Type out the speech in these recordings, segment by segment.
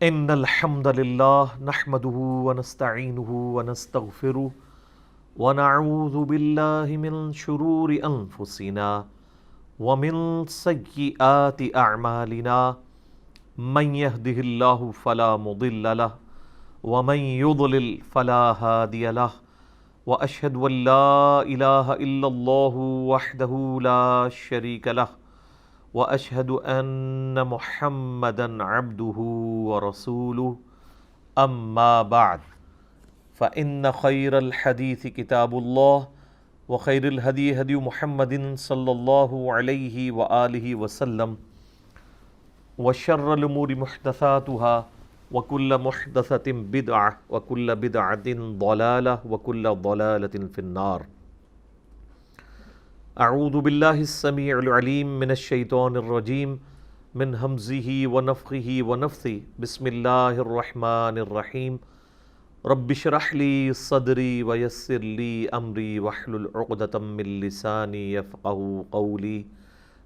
ان الحمد للہ نحمده ونستعینه ونستغفره ونعوذ باللہ من شرور انفسنا ومن سیئات اعمالنا من يهده الله فلا مضل له ومن يضلل فلا هادي له واشهد ان لا اله الا الله وحده لا شريك له واشهد ان محمدا عبده ورسوله اما بعد فان خير الحديث كتاب الله وخير الهدي هدي محمد صلى الله عليه واله وسلم وشر الامور محدثاتها وكل محدثة بدعة وكل بدعة ضلالة وكل ضلالة في النار. اعوذ باللہ السمیع العلیم من الشیطان الرجیم من ہمزہ ونفخہ ونفثہ بسم اللہ الرحمن الرحیم رب اشرح لی صدری ویسر لی امری واحلل عقدۃ من لسانی یفقہوا قولی.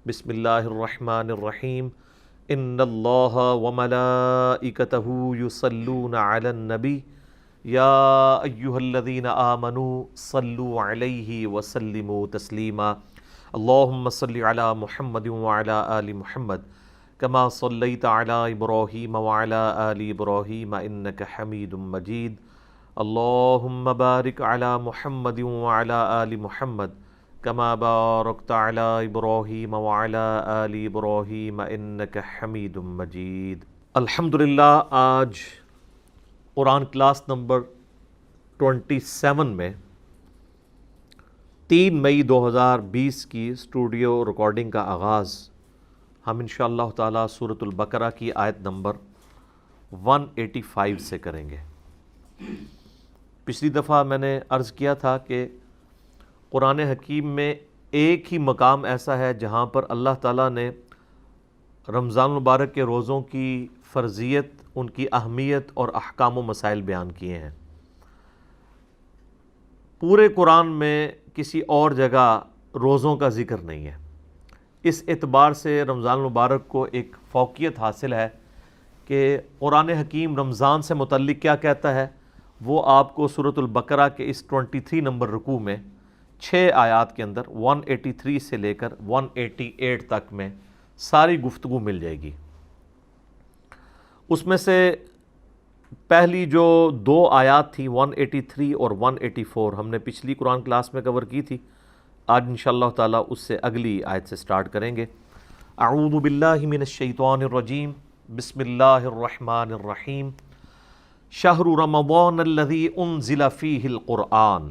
بسم اللہ الرحمن الرحیم ان اللہ وملائکتہ یصلون علی النبی یا ایہا الذین آمنوا صلوا علیہ وسلموا تسلیما. اللہم صلی علی محمد وعلی آل محمد کما صلیت علی ابراہیم وعلی آل ابراہیم انک حمید مجید. اللہم بارک علی محمد وعلی آل محمد کما بارکت علی ابراہیم وعلی آل ابراہیم انک حمید مجید. الحمدللہ آج قرآن کلاس نمبر 27 میں 3 مئی 2020 کی اسٹوڈیو ریکارڈنگ کا آغاز ہم انشاءاللہ تعالی سورۃ البقرہ کی آیت نمبر 185 سے کریں گے. پچھلی دفعہ میں نے عرض کیا تھا کہ قرآن حکیم میں ایک ہی مقام ایسا ہے جہاں پر اللہ تعالیٰ نے رمضان المبارک کے روزوں کی فرضیت، ان کی اہمیت اور احکام و مسائل بیان کیے ہیں. پورے قرآن میں کسی اور جگہ روزوں کا ذکر نہیں ہے. اس اعتبار سے رمضان المبارک کو ایک فوقیت حاصل ہے کہ قرآن حکیم رمضان سے متعلق کیا کہتا ہے وہ آپ کو سورۃ البقرہ کے اس 23 نمبر رکوع میں 6 آیات کے اندر 183 سے لے کر 188 تک میں ساری گفتگو مل جائے گی. اس میں سے پہلی جو 2 آیات تھی 183 اور 184 ہم نے پچھلی قرآن کلاس میں کور کی تھی. آج انشاءاللہ تعالی اس سے اگلی آیت سے سٹارٹ کریں گے. اعوذ باللہ من الشیطان الرجیم بسم اللہ الرحمن الرحیم شہر رمضان الذی انزل فیہ القرآن.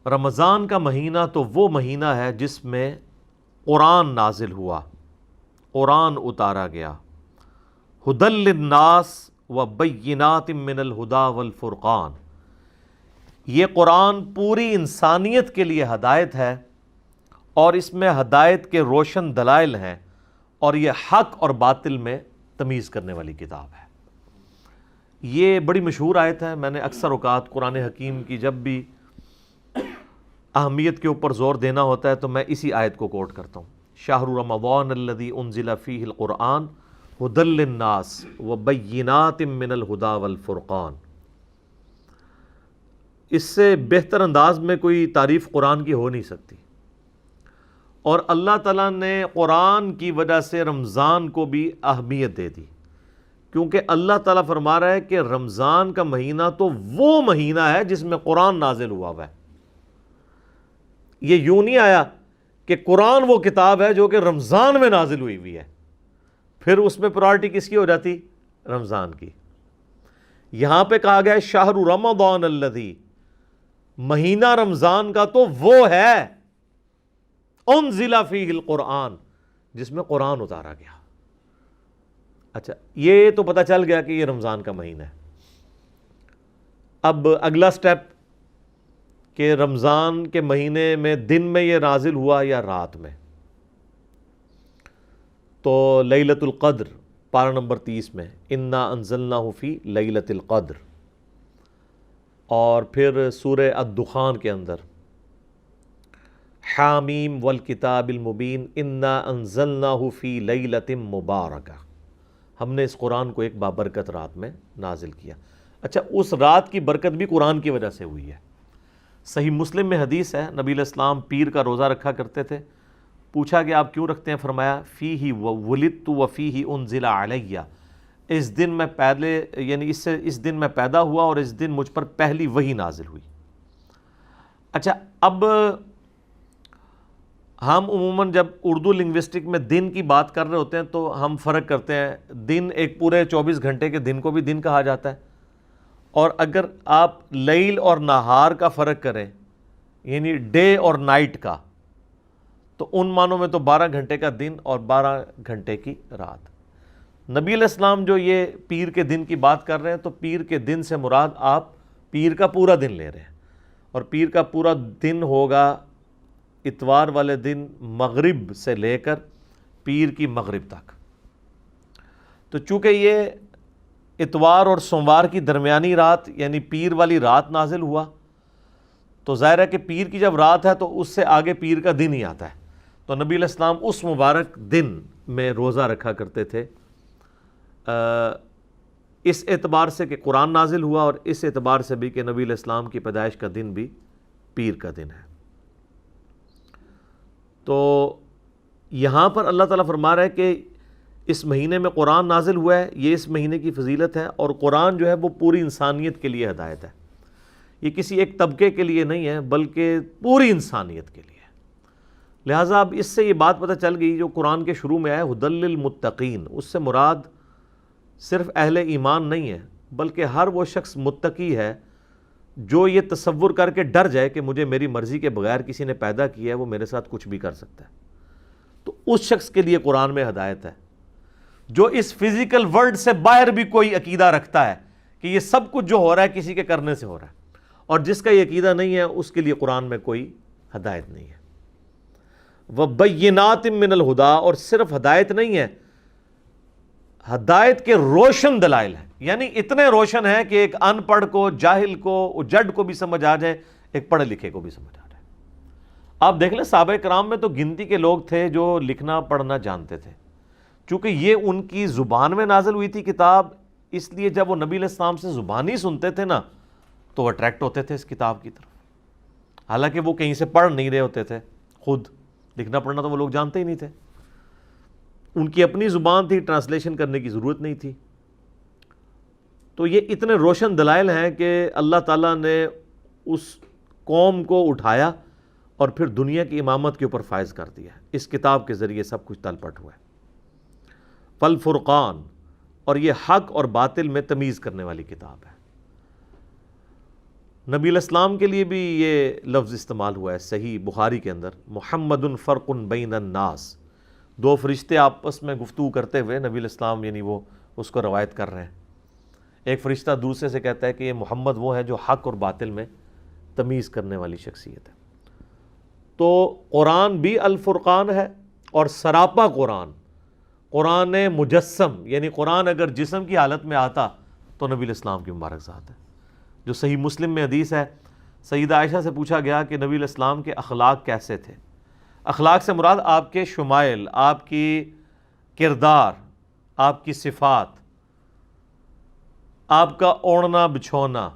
رمضان کا مہینہ تو وہ مہینہ ہے جس میں قرآن نازل ہوا، قرآن اتارا گیا. ہدی للناس وبینات من الہدی والفرقان. یہ قرآن پوری انسانیت کے لیے ہدایت ہے اور اس میں ہدایت کے روشن دلائل ہیں اور یہ حق اور باطل میں تمیز کرنے والی کتاب ہے. یہ بڑی مشہور آیت ہے. میں نے اکثر اوقات قرآن حکیم کی جب بھی اہمیت کے اوپر زور دینا ہوتا ہے تو میں اسی آیت کو کوٹ کرتا ہوں. شہر رمضان الذی انزل فیہ القرآن ہدی للناس وبینات من الہدی والفرقان. اس سے بہتر انداز میں کوئی تعریف قرآن کی ہو نہیں سکتی. اور اللہ تعالیٰ نے قرآن کی وجہ سے رمضان کو بھی اہمیت دے دی، کیونکہ اللہ تعالیٰ فرما رہا ہے کہ رمضان کا مہینہ تو وہ مہینہ ہے جس میں قرآن نازل ہوا ہے. یہ یوں نہیں آیا کہ قرآن وہ کتاب ہے جو کہ رمضان میں نازل ہوئی ہوئی ہے، پھر اس میں پرائرٹی کس کی ہو جاتی؟ رمضان کی. یہاں پہ کہا گیا ہے شہر رمضان الذی، مہینہ رمضان کا تو وہ ہے انزل فیہ القرآن جس میں قرآن اتارا گیا. اچھا یہ تو پتہ چل گیا کہ یہ رمضان کا مہینہ ہے. اب اگلا سٹیپ کہ رمضان کے مہینے میں دن میں یہ نازل ہوا یا رات میں. تو لیلۃ القدر پارہ نمبر 30 میں انا انزلناہ فی لیلۃ القدر، اور پھر سورہ الدخان کے اندر حامیم والکتاب المبین انا انزلناہ فی لیلۃ مبارکہ. ہم نے اس قرآن کو ایک بابرکت رات میں نازل کیا۔ اچھا، اس رات کی برکت بھی قرآن کی وجہ سے ہوئی ہے۔ صحیح مسلم میں حدیث ہے، نبی علیہ السلام پیر کا روزہ رکھا کرتے تھے۔ پوچھا کہ آپ کیوں رکھتے ہیں؟ فرمایا فیہ ولدت وفیہ انزل علیہ، اس دن میں پہلے یعنی اس دن میں پیدا ہوا اور اس دن مجھ پر پہلی وحی نازل ہوئی۔ اچھا، اب ہم عموماً جب اردو لنگوسٹک میں دن کی بات کر رہے ہوتے ہیں تو ہم فرق کرتے ہیں، دن ایک پورے 24 گھنٹے کے دن کو بھی دن کہا جاتا ہے، اور اگر آپ لیل اور نہار کا فرق کریں یعنی ڈے اور نائٹ کا، تو ان معنوں میں تو 12 گھنٹے کا دن اور 12 گھنٹے کی رات۔ نبی علیہ السلام جو یہ پیر کے دن کی بات کر رہے ہیں تو پیر کے دن سے مراد آپ پیر کا پورا دن لے رہے ہیں، اور پیر کا پورا دن ہوگا اتوار والے دن مغرب سے لے کر پیر کی مغرب تک۔ تو چونکہ یہ اتوار اور سوموار کی درمیانی رات یعنی پیر والی رات نازل ہوا، تو ظاہر ہے کہ پیر کی جب رات ہے تو اس سے آگے پیر کا دن ہی آتا ہے، تو نبی علیہ السلام اس مبارک دن میں روزہ رکھا کرتے تھے، اس اعتبار سے کہ قرآن نازل ہوا، اور اس اعتبار سے بھی کہ نبی علیہ السلام کی پیدائش کا دن بھی پیر کا دن ہے۔ تو یہاں پر اللہ تعالیٰ فرما رہا ہے کہ اس مہینے میں قرآن نازل ہوا ہے، یہ اس مہینے کی فضیلت ہے، اور قرآن جو ہے وہ پوری انسانیت کے لیے ہدایت ہے، یہ کسی ایک طبقے کے لیے نہیں ہے بلکہ پوری انسانیت کے لیے۔ لہٰذا اب اس سے یہ بات پتہ چل گئی جو قرآن کے شروع میں آیا ہدی للمتقین، اس سے مراد صرف اہل ایمان نہیں ہے بلکہ ہر وہ شخص متقی ہے جو یہ تصور کر کے ڈر جائے کہ مجھے میری مرضی کے بغیر کسی نے پیدا کیا ہے، وہ میرے ساتھ کچھ بھی کر سکتا ہے، تو اس شخص کے لیے قرآن میں ہدایت ہے۔ جو اس فزیکل ورلڈ سے باہر بھی کوئی عقیدہ رکھتا ہے کہ یہ سب کچھ جو ہو رہا ہے کسی کے کرنے سے ہو رہا ہے، اور جس کا یہ عقیدہ نہیں ہے اس کے لیے قرآن میں کوئی ہدایت نہیں ہے۔ وَبَيِّنَاتٍ مِّنَ الْهُدَىٰ، اور صرف ہدایت نہیں ہے، ہدایت کے روشن دلائل ہیں، یعنی اتنے روشن ہیں کہ ایک ان پڑھ کو، جاہل کو، جڈ کو بھی سمجھ آ جائے، ایک پڑھے لکھے کو بھی سمجھ آ جائے۔ آپ دیکھ لیں صحابہ کرام میں تو گنتی کے لوگ تھے جو لکھنا پڑھنا جانتے تھے، چونکہ یہ ان کی زبان میں نازل ہوئی تھی کتاب، اس لیے جب وہ نبی علیہ السلام سے زبانی سنتے تھے نا تو وہ اٹریکٹ ہوتے تھے اس کتاب کی طرف، حالانکہ وہ کہیں سے پڑھ نہیں رہے ہوتے تھے، خود لکھنا پڑھنا تو وہ لوگ جانتے ہی نہیں تھے، ان کی اپنی زبان تھی، ٹرانسلیشن کرنے کی ضرورت نہیں تھی۔ تو یہ اتنے روشن دلائل ہیں کہ اللہ تعالیٰ نے اس قوم کو اٹھایا اور پھر دنیا کی امامت کے اوپر فائز کر دیا، اس کتاب کے ذریعے سب کچھ تلپٹ ہوا ہے۔ فالفرقان، اور یہ حق اور باطل میں تمیز کرنے والی کتاب ہے۔ نبی علیہ السلام کے لیے بھی یہ لفظ استعمال ہوا ہے صحیح بخاری کے اندر، محمد فرق بین الناس، دو فرشتے آپس میں گفتگو کرتے ہوئے نبی علیہ السلام یعنی وہ اس کو روایت کر رہے ہیں، ایک فرشتہ دوسرے سے کہتا ہے کہ یہ محمد وہ ہے جو حق اور باطل میں تمیز کرنے والی شخصیت ہے۔ تو قرآن بھی الفرقان ہے، اور سراپا قرآن، قرآن مجسم، یعنی قرآن اگر جسم کی حالت میں آتا تو نبی علیہ السلام کی مبارک ذات ہے۔ جو صحیح مسلم میں حدیث ہے، سیدہ عائشہ سے پوچھا گیا کہ نبی علیہ السلام کے اخلاق کیسے تھے؟ اخلاق سے مراد آپ کے شمائل، آپ کی کردار، آپ کی صفات، آپ کا اوڑھنا بچھونا،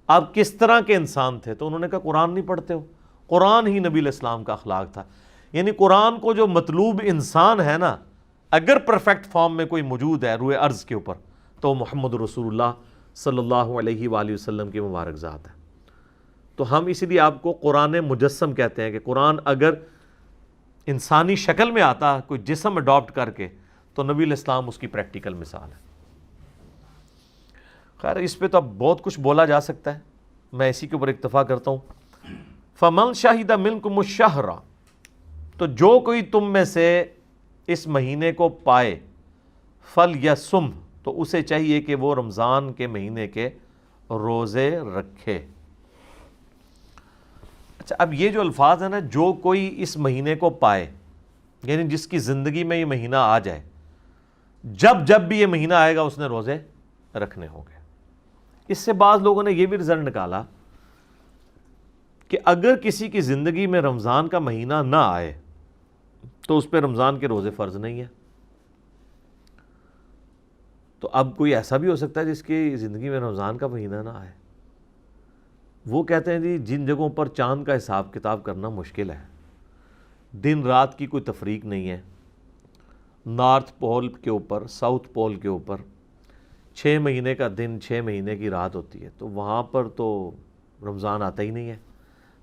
آپ کس طرح کے انسان تھے؟ تو انہوں نے کہا قرآن نہیں پڑھتے ہو؟ قرآن ہی نبی علیہ السلام کا اخلاق تھا، یعنی قرآن کو جو مطلوب انسان ہے نا، اگر پرفیکٹ فارم میں کوئی موجود ہے روئے ارض کے اوپر تو وہ محمد رسول اللہ صلی اللہ علیہ وآلہ وسلم کی مبارک ذات ہے۔ تو ہم اسی لیے آپ کو قرآن مجسم کہتے ہیں کہ قرآن اگر انسانی شکل میں آتا کوئی جسم اڈاپٹ کر کے تو نبی علیہ السلام اس کی پریکٹیکل مثال ہے۔ خیر اس پہ تو اب بہت کچھ بولا جا سکتا ہے، میں اسی کے اوپر اکتفا کرتا ہوں۔ فَمَنْ شَهِدَ مِنْكُمُ الشَّهْرَ، تو جو کوئی تم میں سے اس مہینے کو پائے، فَلْيَصُمْ، تو اسے چاہیے کہ وہ رمضان کے مہینے کے روزے رکھے۔ اچھا اب یہ جو الفاظ ہیں نا، جو کوئی اس مہینے کو پائے، یعنی جس کی زندگی میں یہ مہینہ آ جائے، جب بھی یہ مہینہ آئے گا اس نے روزے رکھنے ہوں گے۔ اس سے بعض لوگوں نے یہ بھی رزلٹ نکالا کہ اگر کسی کی زندگی میں رمضان کا مہینہ نہ آئے تو اس پہ رمضان کے روزے فرض نہیں ہیں۔ تو اب کوئی ایسا بھی ہو سکتا ہے جس کی زندگی میں رمضان کا مہینہ نہ آئے. وہ کہتے ہیں جی جن جگہوں پر چاند کا حساب کتاب کرنا مشکل ہے, دن رات کی کوئی تفریق نہیں ہے, نارتھ پول کے اوپر ساؤتھ پول کے اوپر 6 مہینے کا دن 6 مہینے کی رات ہوتی ہے, تو وہاں پر تو رمضان آتا ہی نہیں ہے.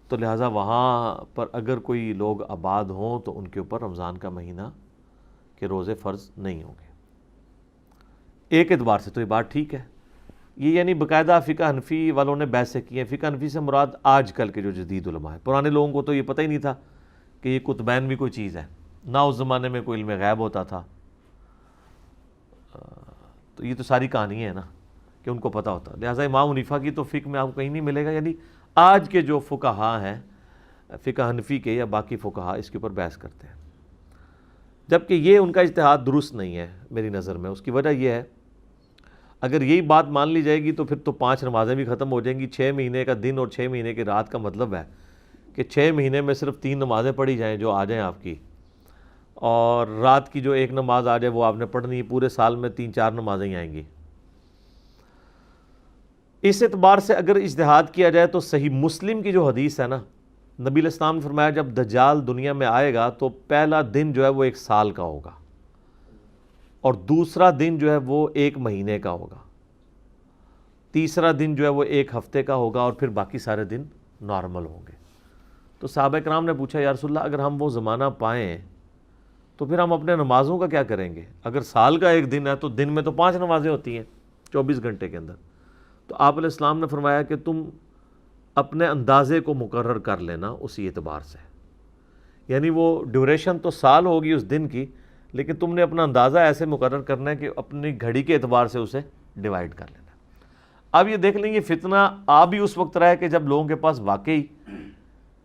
تو لہٰذا وہاں پر اگر کوئی لوگ آباد ہوں تو ان کے اوپر رمضان کا مہینہ کے روزے فرض نہیں ہوں گے. ایک اعتبار سے تو یہ بات ٹھیک ہے. یہ یعنی باقاعدہ فقہ حنفی والوں نے بحثیں کی ہیں. فقہ حنفی سے مراد آج کل کے جو جدید علماء ہیں. پرانے لوگوں کو تو یہ پتہ ہی نہیں تھا کہ یہ قطبین بھی کوئی چیز ہے, نہ اس زمانے میں کوئی علم غیب ہوتا تھا. تو یہ تو ساری کہانی ہے نا کہ ان کو پتہ ہوتا. لہٰذا امام حنیفہ کی تو فقہ میں آپ کو کہیں نہیں ملے گا. یعنی آج کے جو فقہا ہیں فقہ حنفی کے یا باقی فقہا اس کے اوپر بحث کرتے ہیں, جبکہ یہ ان کا اجتہاد درست نہیں ہے میری نظر میں. اس کی وجہ یہ ہے, اگر یہی بات مان لی جائے گی تو پھر تو 5 نمازیں بھی ختم ہو جائیں گی. 6 مہینے کا دن اور 6 مہینے کی رات کا مطلب ہے کہ 6 مہینے میں صرف 3 نمازیں پڑھی جائیں جو آ جائیں آپ کی, اور رات کی جو 1 نماز آ جائے وہ آپ نے پڑھنی ہے. پورے سال میں 3-4 نمازیں ہی آئیں گی. اس اعتبار سے اگر اجتہاد کیا جائے تو صحیح مسلم کی جو حدیث ہے نا, نبی علیہ السلام نے فرمایا جب دجال دنیا میں آئے گا تو پہلا دن جو ہے وہ 1 سال کا ہوگا, اور دوسرا دن جو ہے وہ 1 مہینے کا ہوگا, تیسرا دن جو ہے وہ 1 ہفتے کا ہوگا, اور پھر باقی سارے دن نارمل ہوں گے. تو صحابہ کرام نے پوچھا یا رسول اللہ اگر ہم وہ زمانہ پائیں تو پھر ہم اپنے نمازوں کا کیا کریں گے؟ اگر سال کا 1 دن ہے تو دن میں تو 5 نمازیں ہوتی ہیں 24 گھنٹے کے اندر. تو آپ علیہ السلام نے فرمایا کہ تم اپنے اندازے کو مقرر کر لینا اسی اعتبار سے. یعنی وہ ڈیوریشن تو سال ہوگی اس دن کی, لیکن تم نے اپنا اندازہ ایسے مقرر کرنا ہے کہ اپنی گھڑی کے اعتبار سے اسے ڈیوائیڈ کر لینا. اب یہ دیکھ لیں, یہ فتنہ آ بھی اس وقت رہا ہے کہ جب لوگوں کے پاس واقعی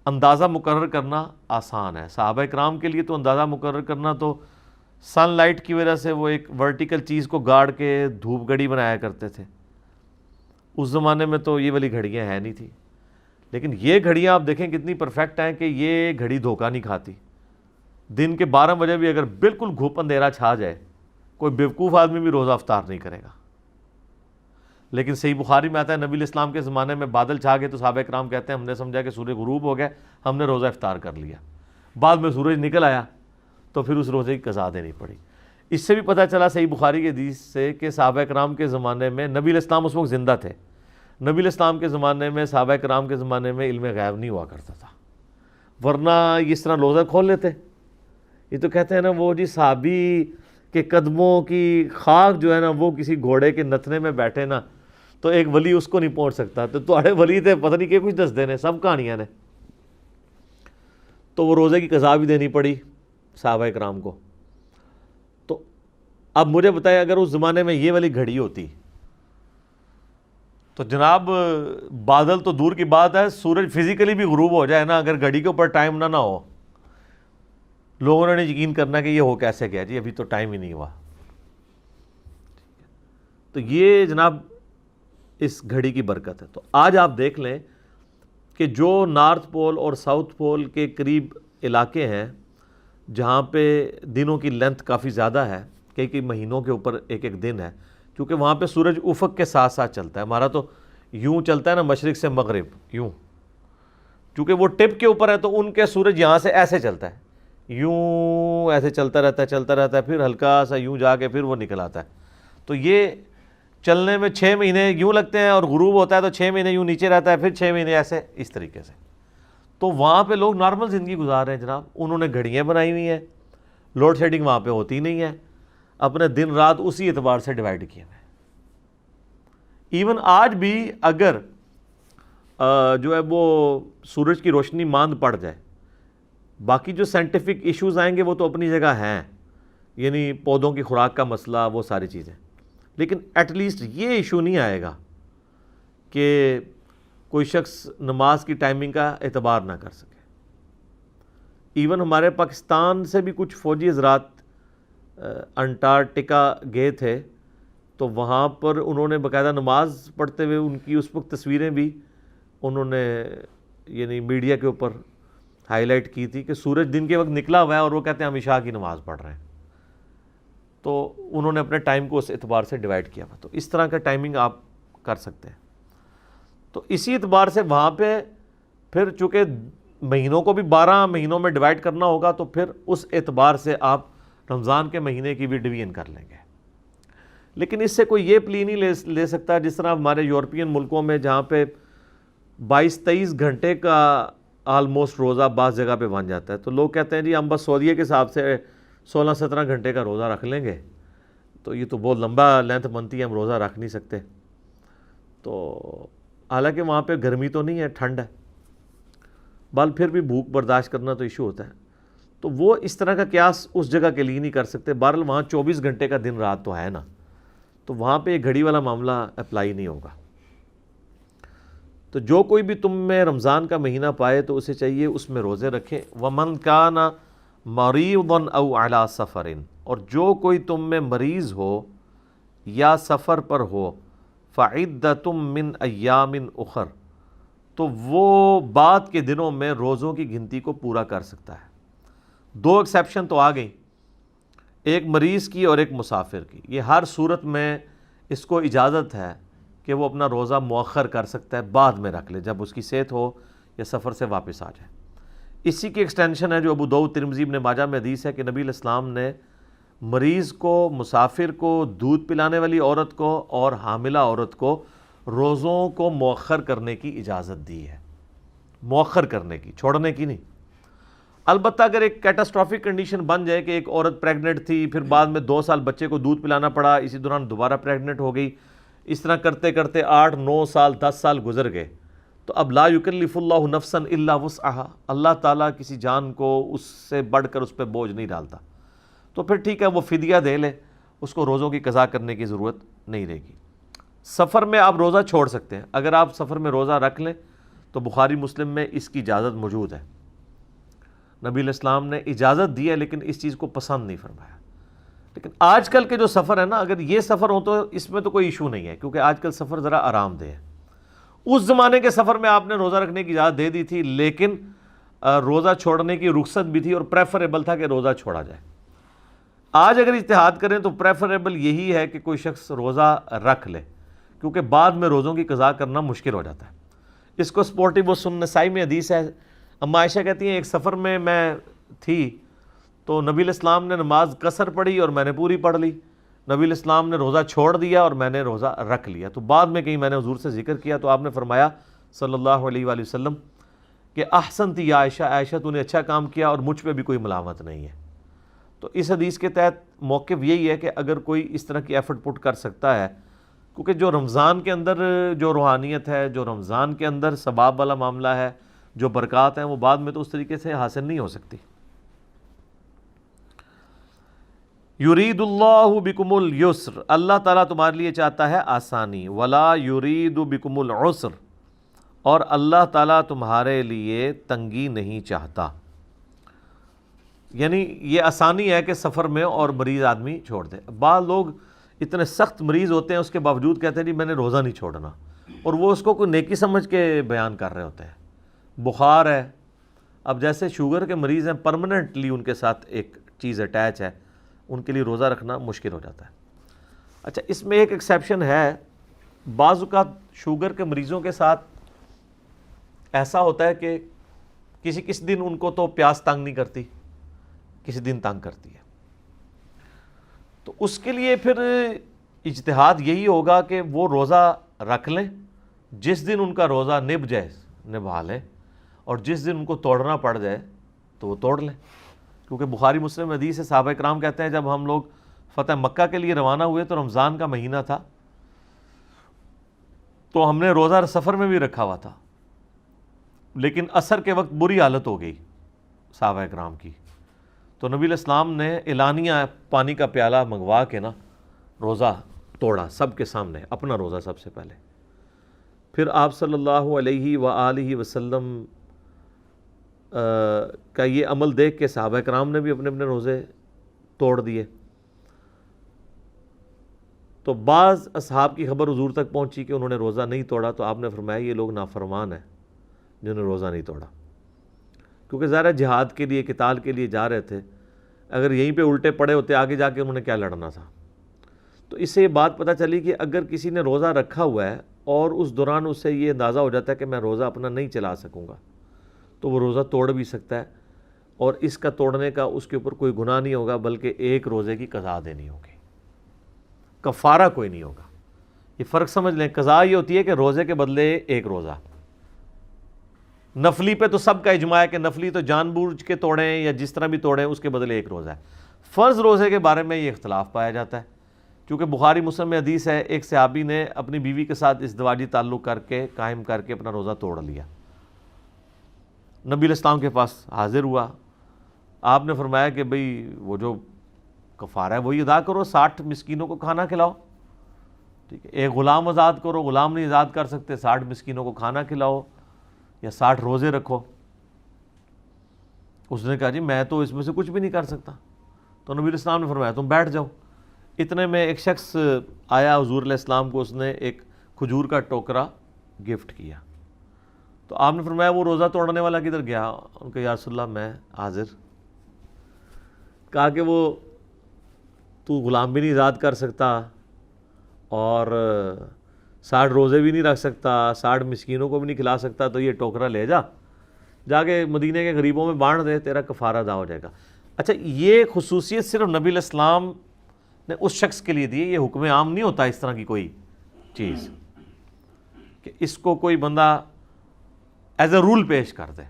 اندازہ مقرر کرنا آسان ہے. صحابہ کرام کے لیے تو اندازہ مقرر کرنا تو سن لائٹ کی وجہ سے وہ ایک ورٹیکل چیز کو گاڑ کے دھوپ گھڑی بنایا کرتے تھے. اس زمانے میں تو یہ والی گھڑیاں ہیں نہیں تھی, لیکن یہ گھڑیاں آپ دیکھیں کتنی پرفیکٹ ہیں کہ یہ گھڑی دھوکہ نہیں کھاتی. دن کے 12 بجے بھی اگر بالکل گھوپ اندھیرا چھا جائے کوئی بیوقوف آدمی بھی روزہ افطار نہیں کرے گا. لیکن صحیح بخاری میں آتا ہے نبی علیہ السلام کے زمانے میں بادل چھا گئے تو صحابہ کرام کہتے ہیں ہم نے سمجھا کہ سورج غروب ہو گیا, ہم نے روزہ افطار کر لیا. بعد میں سورج نکل آیا تو پھر اس روزے کی قضا دینی پڑی. اس سے بھی پتہ چلا صحیح بخاری کی حدیث سے کہ صحابہ کرام کے زمانے میں نبی علیہ السلام اس وقت زندہ تھے. نبی علیہ السلام کے زمانے میں صحابہ کرام کے زمانے میں علم غیب نہیں ہوا کرتا تھا, ورنہ اس طرح روزہ کھول لیتے. یہ تو کہتے ہیں نا وہ جی صحابی کے قدموں کی خاک جو ہے نا وہ کسی گھوڑے کے نتنے میں بیٹھے نا تو ایک ولی اس کو نہیں پہنچ سکتا. تو تھوڑے ولی تھے پتہ نہیں کہ کچھ دس دینے سب کہانیاں نے. تو وہ روزے کی قضا بھی دینی پڑی صحابہ کرام کو. تو اب مجھے بتائیں اگر اس زمانے میں یہ والی گھڑی ہوتی تو جناب بادل تو دور کی بات ہے, سورج فزیکلی بھی غروب ہو جائے نا, اگر گھڑی کے اوپر ٹائم نہ ہو, لوگوں نے یقین کرنا کہ یہ ہو کیسے گیا جی, ابھی تو ٹائم ہی نہیں ہوا. تو یہ جناب اس گھڑی کی برکت ہے. تو آج آپ دیکھ لیں کہ جو نارتھ پول اور ساؤتھ پول کے قریب علاقے ہیں جہاں پہ دنوں کی لینتھ کافی زیادہ ہے, کئی مہینوں کے اوپر ایک دن ہے, کیونکہ وہاں پہ سورج افق کے ساتھ ساتھ چلتا ہے. ہمارا تو یوں چلتا ہے نا مشرق سے مغرب یوں, چونکہ وہ ٹپ کے اوپر ہے تو ان کے سورج یہاں سے ایسے چلتا ہے, یوں ایسے چلتا رہتا ہے, پھر ہلکا سا یوں جا کے پھر وہ نکل آتا ہے. تو یہ چلنے میں 6 مہینے یوں لگتے ہیں, اور غروب ہوتا ہے تو 6 مہینے یوں نیچے رہتا ہے, پھر 6 مہینے ایسے اس طریقے سے. تو وہاں پہ لوگ نارمل زندگی گزار رہے ہیں جناب. انہوں نے گھڑیاں بنائی ہوئی ہیں, لوڈ شیڈنگ وہاں پہ ہوتی نہیں ہے, اپنے دن رات اسی اعتبار سے ڈیوائیڈ کیے ہوئے. ایون آج بھی اگر جو ہے وہ سورج کی روشنی ماند پڑ جائے, باقی جو سائنٹیفک ایشوز آئیں گے وہ تو اپنی جگہ ہیں, یعنی پودوں کی خوراک کا مسئلہ وہ ساری چیزیں, لیکن ایٹ لیسٹ یہ ایشو نہیں آئے گا کہ کوئی شخص نماز کی ٹائمنگ کا اعتبار نہ کر سکے. ایون ہمارے پاکستان سے بھی کچھ فوجی حضرات انٹارکٹیکا گئے تھے, تو وہاں پر انہوں نے باقاعدہ نماز پڑھتے ہوئے ان کی اس وقت تصویریں بھی انہوں نے یعنی میڈیا کے اوپر ہائی لائٹ کی تھی کہ سورج دن کے وقت نکلا ہوا ہے اور وہ کہتے ہیں ہم عشاء کی نماز پڑھ رہے ہیں. تو انہوں نے اپنے ٹائم کو اس اعتبار سے ڈیوائڈ کیا ہوا. تو اس طرح کا ٹائمنگ آپ کر سکتے ہیں. تو اسی اعتبار سے وہاں پہ پھر چونکہ مہینوں کو بھی 12 مہینوں میں ڈیوائڈ کرنا ہوگا، تو پھر اس اعتبار سے آپ رمضان کے مہینے کی بھی ڈویژن کر لیں گے. لیکن اس سے کوئی یہ پلی نہیں لے سکتا جس طرح ہمارے یورپین ملکوں میں جہاں پہ 22-23 گھنٹے کا آلموسٹ روزہ بعض جگہ پہ بن جاتا ہے. تو لوگ کہتے ہیں جی ہم بس سعودیہ کے حساب سے 16-17 گھنٹے کا روزہ رکھ لیں گے. تو یہ تو بہت لمبا لینتھ بنتی ہے، ہم روزہ رکھ نہیں سکتے. تو حالانکہ وہاں پہ گرمی تو نہیں ہے، ٹھنڈ ہے، بل پھر بھی بھوک برداشت کرنا تو ایشو ہوتا ہے. تو وہ اس طرح کا قیاس اس جگہ کے لیے نہیں کر سکتے. بہرحال وہاں 24 گھنٹے کا دن رات تو ہے نا، تو وہاں پہ ایک گھڑی والا معاملہ اپلائی نہیں ہوگا. تو جو کوئی بھی تم میں رمضان کا مہینہ پائے تو اسے چاہیے اس میں روزے رکھے. وَمَنْ كَانَ مَرِيضًا أَوْ عَلَى سَفَرٍ، اور جو کوئی تم میں مریض ہو یا سفر پر ہو، فَعِدَّةٌ مِّنْ أَيَّامٍ أُخَرَ، تو وہ بعد کے دنوں میں روزوں کی گنتی کو پورا کر سکتا ہے. 2 ایکسیپشن تو آ گئیں، ایک مریض کی اور ایک مسافر کی. یہ ہر صورت میں اس کو اجازت ہے کہ وہ اپنا روزہ مؤخر کر سکتا ہے، بعد میں رکھ لے جب اس کی صحت ہو یا سفر سے واپس آ جائے. اسی کی ایکسٹینشن ہے جو ابو داؤد، ترمذی، ابن ماجہ میں حدیث ہے کہ نبی علیہ السلام نے مریض کو، مسافر کو، دودھ پلانے والی عورت کو اور حاملہ عورت کو روزوں کو مؤخر کرنے کی اجازت دی ہے. مؤخر کرنے کی، چھوڑنے کی نہیں. البتہ اگر ایک کیٹاسٹرافک کنڈیشن بن جائے کہ ایک عورت پریگننٹ تھی، پھر بعد میں 2 سال بچے کو دودھ پلانا پڑا، اسی دوران دوبارہ پریگننٹ ہو گئی، اس طرح کرتے کرتے 8-9 سال 10 سال گزر گئے، تو اب لا یکلف اللہ نفسا الا وسعها، اللہ تعالیٰ کسی جان کو اس سے بڑھ کر اس پہ بوجھ نہیں ڈالتا. تو پھر ٹھیک ہے، وہ فدیہ دے لے، اس کو روزوں کی قضا کرنے کی ضرورت نہیں رہے گی. سفر میں آپ روزہ چھوڑ سکتے ہیں. اگر آپ سفر میں روزہ رکھ لیں تو بخاری مسلم میں اس کی اجازت موجود ہے. نبی علیہ السلام نے اجازت دی ہے لیکن اس چیز کو پسند نہیں فرمایا. لیکن آج کل کے جو سفر ہے نا، اگر یہ سفر ہو تو اس میں تو کوئی ایشو نہیں ہے، کیونکہ آج کل سفر ذرا آرام دہ ہے. اس زمانے کے سفر میں آپ نے روزہ رکھنے کی اجازت دے دی تھی، لیکن روزہ چھوڑنے کی رخصت بھی تھی اور پریفریبل تھا کہ روزہ چھوڑا جائے. آج اگر اجتہاد کریں تو پریفریبل یہی ہے کہ کوئی شخص روزہ رکھ لے، کیونکہ بعد میں روزوں کی قضا کرنا مشکل ہو جاتا ہے. اس کو سپورٹیو سنن نسائی میں حدیث ہے. اما عائشہ کہتی ہیں ایک سفر میں تھی تو نبی علیہ السلام نے نماز قصر پڑھی اور میں نے پوری پڑھ لی. نبی علیہ السلام نے روزہ چھوڑ دیا اور میں نے روزہ رکھ لیا. تو بعد میں کہیں میں نے حضور سے ذکر کیا تو آپ نے فرمایا صلی اللہ علیہ وآلہ وسلم کہ احسنتی یا عائشہ، عائشہ تو نے اچھا کام کیا اور مجھ پہ بھی کوئی ملامت نہیں ہے. تو اس حدیث کے تحت موقف یہی ہے کہ اگر کوئی اس طرح کی ایفرٹ پٹ کر سکتا ہے، کیونکہ جو رمضان کے اندر جو روحانیت ہے، جو رمضان کے اندر ثواب والا معاملہ ہے، جو برکات ہیں، وہ بعد میں تو اس طریقے سے حاصل نہیں ہو سکتی. یرید اللہ بکم اليسر، اللہ تعالیٰ تمہارے لیے چاہتا ہے آسانی. ولا یرید بکم العسر، اور اللہ تعالیٰ تمہارے لیے تنگی نہیں چاہتا. یعنی یہ آسانی ہے کہ سفر میں اور مریض آدمی چھوڑ دے. بعض لوگ اتنے سخت مریض ہوتے ہیں، اس کے باوجود کہتے ہیں جی میں نے روزہ نہیں چھوڑنا، اور وہ اس کو کوئی نیکی سمجھ کے بیان کر رہے ہوتے ہیں. بخار ہے، اب جیسے شوگر کے مریض ہیں، پرماننٹلی ان کے ساتھ ایک چیز اٹیچ ہے، ان کے لیے روزہ رکھنا مشکل ہو جاتا ہے. اچھا، اس میں ایک ایکسیپشن ہے. بعض اوقات شوگر کے مریضوں کے ساتھ ایسا ہوتا ہے کہ کسی دن ان کو تو پیاس تنگ نہیں کرتی، کسی دن تنگ کرتی ہے. تو اس کے لیے پھر اجتہاد یہی ہوگا کہ وہ روزہ رکھ لیں، جس دن ان کا روزہ نبھ جائے نبھا لیں، اور جس دن ان کو توڑنا پڑ جائے تو وہ توڑ لیں. کیونکہ بخاری مسلم حدیث ہے، صحابہ کرام کہتے ہیں جب ہم لوگ فتح مکہ کے لیے روانہ ہوئے تو رمضان کا مہینہ تھا، تو ہم نے روزہ سفر میں بھی رکھا ہوا تھا، لیکن عصر کے وقت بری حالت ہو گئی صحابہ کرام کی. تو نبی علیہ السلام نے اعلانیہ پانی کا پیالہ منگوا کے نا روزہ توڑا سب کے سامنے، اپنا روزہ سب سے پہلے. پھر آپ صلی اللہ علیہ وآلہ وسلم کا یہ عمل دیکھ کے صحابہ کرام نے بھی اپنے اپنے روزے توڑ دیے. تو بعض اصحاب کی خبر حضور تک پہنچی کہ انہوں نے روزہ نہیں توڑا، تو آپ نے فرمایا یہ لوگ نافرمان ہیں جنہوں نے روزہ نہیں توڑا. کیونکہ ظاہر جہاد کے لیے، قتال کے لیے جا رہے تھے، اگر یہیں پہ الٹے پڑے ہوتے آگے جا کے انہوں نے کیا لڑنا تھا۔ تو اس سے یہ بات پتہ چلی کہ اگر کسی نے روزہ رکھا ہوا ہے اور اس دوران اس سے یہ اندازہ ہو جاتا ہے کہ میں روزہ اپنا نہیں چلا سکوں گا، تو وہ روزہ توڑ بھی سکتا ہے، اور اس کا توڑنے کا اس کے اوپر کوئی گناہ نہیں ہوگا، بلکہ ایک روزے کی قضا دینی ہوگی، کفارہ کوئی نہیں ہوگا۔ یہ فرق سمجھ لیں، قضا یہ ہوتی ہے کہ روزے کے بدلے ایک روزہ۔ نفلی پہ تو سب کا اجماع ہے کہ نفلی تو جان بوجھ کے توڑیں یا جس طرح بھی توڑیں، اس کے بدلے ایک روزہ ہے۔ فرض روزے کے بارے میں یہ اختلاف پایا جاتا ہے، کیونکہ بخاری مسلم میں حدیث ہے، ایک صحابی نے اپنی بیوی کے ساتھ ازدواجی تعلق کر کے قائم کر کے اپنا روزہ توڑ لیا، نبی علیہ السلام کے پاس حاضر ہوا، آپ نے فرمایا کہ بھئی وہ جو کفارہ ہے وہی ادا کرو، 60 مسکینوں کو کھانا کھلاؤ، ٹھیک ہے، ایک غلام آزاد کرو، غلام نہیں آزاد کر سکتے، 60 مسکینوں کو کھانا کھلاؤ یا 60 روزے رکھو۔ اس نے کہا جی میں تو اس میں سے کچھ بھی نہیں کر سکتا۔ تو نبی علیہ السلام نے فرمایا تم بیٹھ جاؤ۔ اتنے میں ایک شخص آیا حضور علیہ السلام کو، اس نے ایک کھجور کا ٹوکرا گفٹ کیا، تو آپ نے فرمایا وہ روزہ توڑنے والا کدھر گیا؟ ان کا یا رسول اللہ میں حاضر۔ کہا کہ وہ تو غلام بھی نہیں آزاد کر سکتا اور 60 روزے بھی نہیں رکھ سکتا، 60 مسکینوں کو بھی نہیں کھلا سکتا، تو یہ ٹوکرا لے جا کے مدینے کے غریبوں میں بانٹ دے، تیرا کفارہ ادا ہو جائے گا۔ اچھا، یہ خصوصیت صرف نبی علیہ السلام نے اس شخص کے لیے دی، یہ حکم عام نہیں ہوتا اس طرح کی کوئی چیز کہ اس کو کوئی بندہ ایز اے رول پیش کر دے۔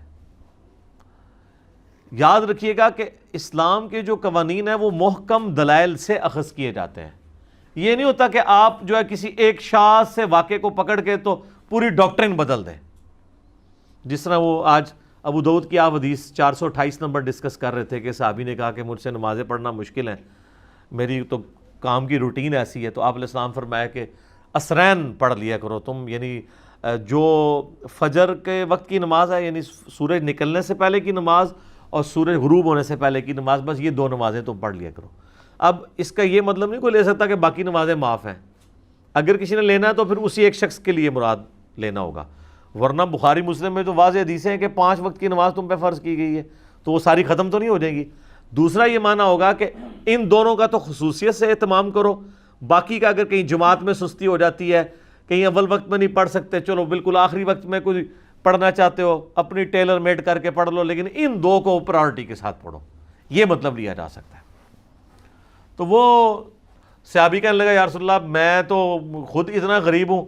یاد رکھیے گا کہ اسلام کے جو قوانین ہیں وہ محکم دلائل سے اخذ کیے جاتے ہیں۔ یہ نہیں ہوتا کہ آپ جو ہے کسی ایک شاذ سے واقعے کو پکڑ کے تو پوری ڈاکٹرن بدل دیں، جس طرح وہ آج ابو داؤد کی آپ حدیث 428 نمبر ڈسکس کر رہے تھے کہ صحابی نے کہا کہ مجھ سے نمازیں پڑھنا مشکل ہے، میری تو کام کی روٹین ایسی ہے، تو آپ علیہ السلام فرمایا کہ اسرین پڑھ لیا کرو تم، یعنی جو فجر کے وقت کی نماز ہے، یعنی سورج نکلنے سے پہلے کی نماز اور سورج غروب ہونے سے پہلے کی نماز، بس یہ 2 نمازیں تم پڑھ لیا کرو۔ اب اس کا یہ مطلب نہیں کوئی لے سکتا کہ باقی نمازیں معاف ہیں، اگر کسی نے لینا ہے تو پھر اسی ایک شخص کے لیے مراد لینا ہوگا، ورنہ بخاری مسلم میں تو واضح حدیثیں ہیں کہ 5 وقت کی نماز تم پہ فرض کی گئی ہے، تو وہ ساری ختم تو نہیں ہو جائیں گی۔ دوسرا یہ معنی ہوگا کہ ان دونوں کا تو خصوصیت سے اہتمام کرو، باقی کا اگر کہیں جماعت میں سستی ہو جاتی ہے، کہیں اول وقت میں نہیں پڑھ سکتے، چلو بالکل آخری وقت میں کوئی پڑھنا چاہتے ہو اپنی ٹیلر میڈ کر کے پڑھ لو، لیکن ان 2 کو پرائورٹی کے ساتھ پڑھو، یہ مطلب لیا جا سکتا ہے۔ تو وہ صحابی کہنے لگا یا رسول اللہ میں تو خود اتنا غریب ہوں،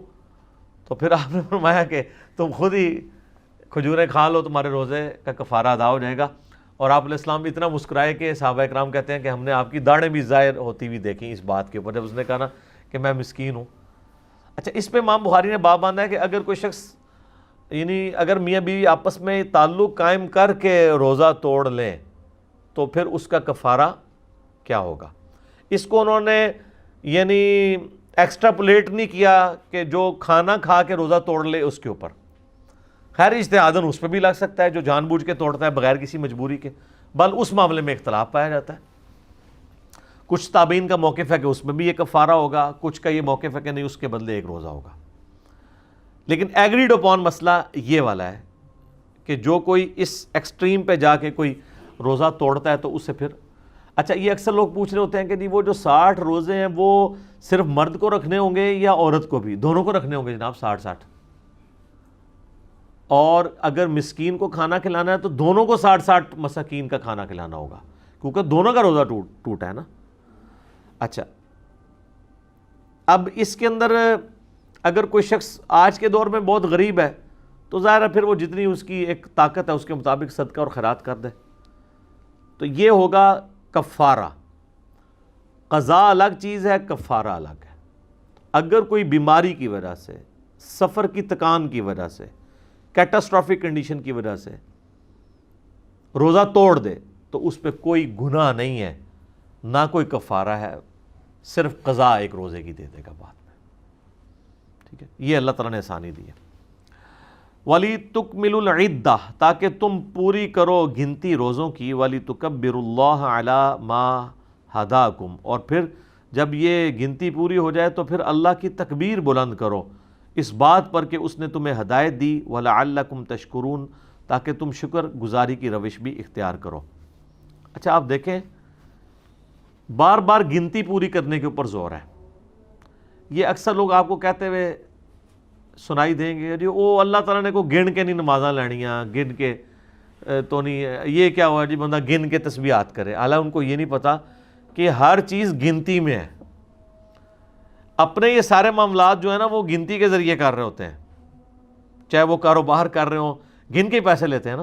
تو پھر آپ نے فرمایا کہ تم خود ہی کھجوریں کھا لو، تمہارے روزے کا کفارہ ادا ہو جائے گا۔ اور آپ علیہ السلام بھی اتنا مسکرائے کہ صحابہ اکرام کہتے ہیں کہ ہم نے آپ کی داڑھیں بھی ظاہر ہوتی ہوئی دیکھیں اس بات کے اوپر، جب اس نے کہا نا کہ میں مسکین ہوں۔ اچھا، اس پہ امام بخاری نے باب باندھا ہے کہ اگر کوئی شخص، یعنی اگر میاں بیوی آپس میں تعلق قائم کر کے روزہ توڑ لیں تو پھر اس کا کفارہ کیا ہوگا۔ اس کو انہوں نے یعنی ایکسٹراپولیٹ نہیں کیا کہ جو کھانا کھا کے روزہ توڑ لے اس کے اوپر، خیر اجتہاداً اس پہ بھی لگ سکتا ہے جو جان بوجھ کے توڑتا ہے بغیر کسی مجبوری کے، بل اس معاملے میں اختلاف پایا جاتا ہے۔ کچھ تابعین کا موقف ہے کہ اس میں بھی یہ کفارہ ہوگا، کچھ کا یہ موقف ہے کہ نہیں، اس کے بدلے ایک روزہ ہوگا۔ لیکن ایگریڈ اپون مسئلہ یہ والا ہے کہ جو کوئی اس ایکسٹریم پہ جا کے کوئی روزہ توڑتا ہے تو اس سے پھر، اچھا یہ اکثر لوگ پوچھ رہے ہوتے ہیں کہ جی وہ جو 60 روزے ہیں وہ صرف مرد کو رکھنے ہوں گے یا عورت کو بھی؟ دونوں کو رکھنے ہوں گے جناب، 60 اور اگر مسکین کو کھانا کھلانا ہے تو دونوں کو 60 مساکین کا کھانا کھلانا ہوگا، کیونکہ دونوں کا روزہ ٹوٹا ہے نا۔ اچھا، اب اس کے اندر اگر کوئی شخص آج کے دور میں بہت غریب ہے تو ظاہر ہے پھر وہ جتنی اس کی ایک طاقت ہے اس کے مطابق صدقہ اور خیرات کر دے، تو یہ ہوگا کفارہ۔ قضا الگ چیز ہے، کفارہ الگ ہے۔ اگر کوئی بیماری کی وجہ سے، سفر کی تکان کی وجہ سے، کیٹاسٹرافک کنڈیشن کی وجہ سے روزہ توڑ دے تو اس پہ کوئی گناہ نہیں ہے، نہ کوئی کفارہ ہے، صرف قضا ایک روزے کی دے دے گا بعد میں، ٹھیک ہے۔ یہ اللہ تعالیٰ نے آسانی دی ہے۔ وَلِتُكْمِلُوا الْعِدَّةَ، تاکہ تم پوری کرو گنتی روزوں کی، وَلِتُكَبِّرُوا اللَّهَ عَلَى مَا هَدَاكُمْ، اور پھر جب یہ گنتی پوری ہو جائے تو پھر اللہ کی تکبیر بلند کرو اس بات پر کہ اس نے تمہیں ہدایت دی، وَلَعَلَّكُمْ تَشْكُرُونَ، تاکہ تم شکر گزاری کی روش بھی اختیار کرو۔ اچھا آپ دیکھیں بار بار گنتی پوری کرنے کے اوپر زور ہے. یہ اکثر لوگ آپ کو کہتے ہوئے سنائی دیں گے جی او اللہ تعالیٰ نے کو گن کے نہیں نمازاں لینیاں، گن کے تو نہیں، یہ کیا ہوا جی بندہ گن کے تسبیحات کرے. حالانکہ ان کو یہ نہیں پتا کہ ہر چیز گنتی میں ہے. اپنے یہ سارے معاملات جو ہیں نا وہ گنتی کے ذریعے کر رہے ہوتے ہیں. چاہے وہ کاروبار کر رہے ہوں گن کے پیسے لیتے ہیں نا،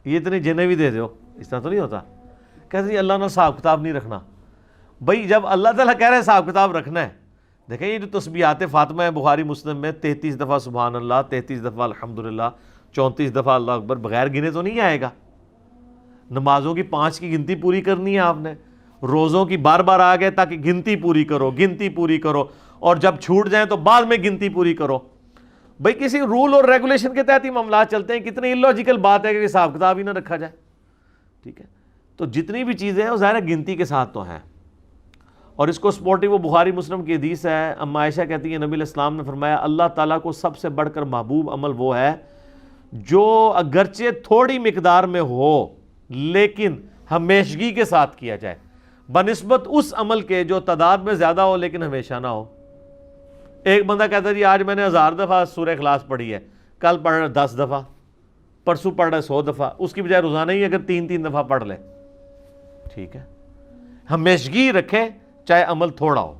یہ اتنی جنہیں بھی دے دو، اس طرح تو نہیں ہوتا. کہتے ہیں اللہ نے حساب کتاب نہیں رکھنا. بھائی جب اللہ تعالیٰ کہہ رہے ہیں حساب کتاب رکھنا ہے، دیکھیں یہ جو تسبیحات فاطمہ ہے بخاری مسلم میں 33 دفعہ سبحان اللہ، 33 دفعہ الحمدللہ، 34 دفعہ اللہ اکبر، بغیر گنے تو نہیں آئے گا. نمازوں کی 5 کی گنتی پوری کرنی ہے آپ نے، روزوں کی بار بار آ گئے تاکہ گنتی پوری کرو، گنتی پوری کرو، اور جب چھوٹ جائیں تو بعد میں گنتی پوری کرو. بھئی کسی رول اور ریگولیشن کے تحت ہی معاملات چلتے ہیں. کتنی الوجیکل بات ہے کہ حساب کتاب ہی نہ رکھا جائے. ٹھیک ہے، تو جتنی بھی چیزیں ہیں وہ ظاہر ہے گنتی کے ساتھ تو ہیں. اور اس کو سپورٹی وہ بخاری مسلم کی حدیث ہے. اما عائشہ کہتی ہیں نبی علیہ السلام نے فرمایا اللہ تعالیٰ کو سب سے بڑھ کر محبوب عمل وہ ہے جو اگرچہ تھوڑی مقدار میں ہو لیکن ہمیشگی کے ساتھ کیا جائے، بنسبت اس عمل کے جو تعداد میں زیادہ ہو لیکن ہمیشہ نہ ہو. ایک بندہ کہتا ہے جی آج میں نے 1000 دفعہ سورہ اخلاص پڑھی ہے، کل پڑھ رہا 10 دفعہ، پرسوں پڑھ رہا 100 دفعہ، اس کی بجائے روزانہ ہی اگر 3 دفعہ پڑھ لے. ٹھیک ہے، ہمیشگی رکھے چاہے عمل تھوڑا ہو.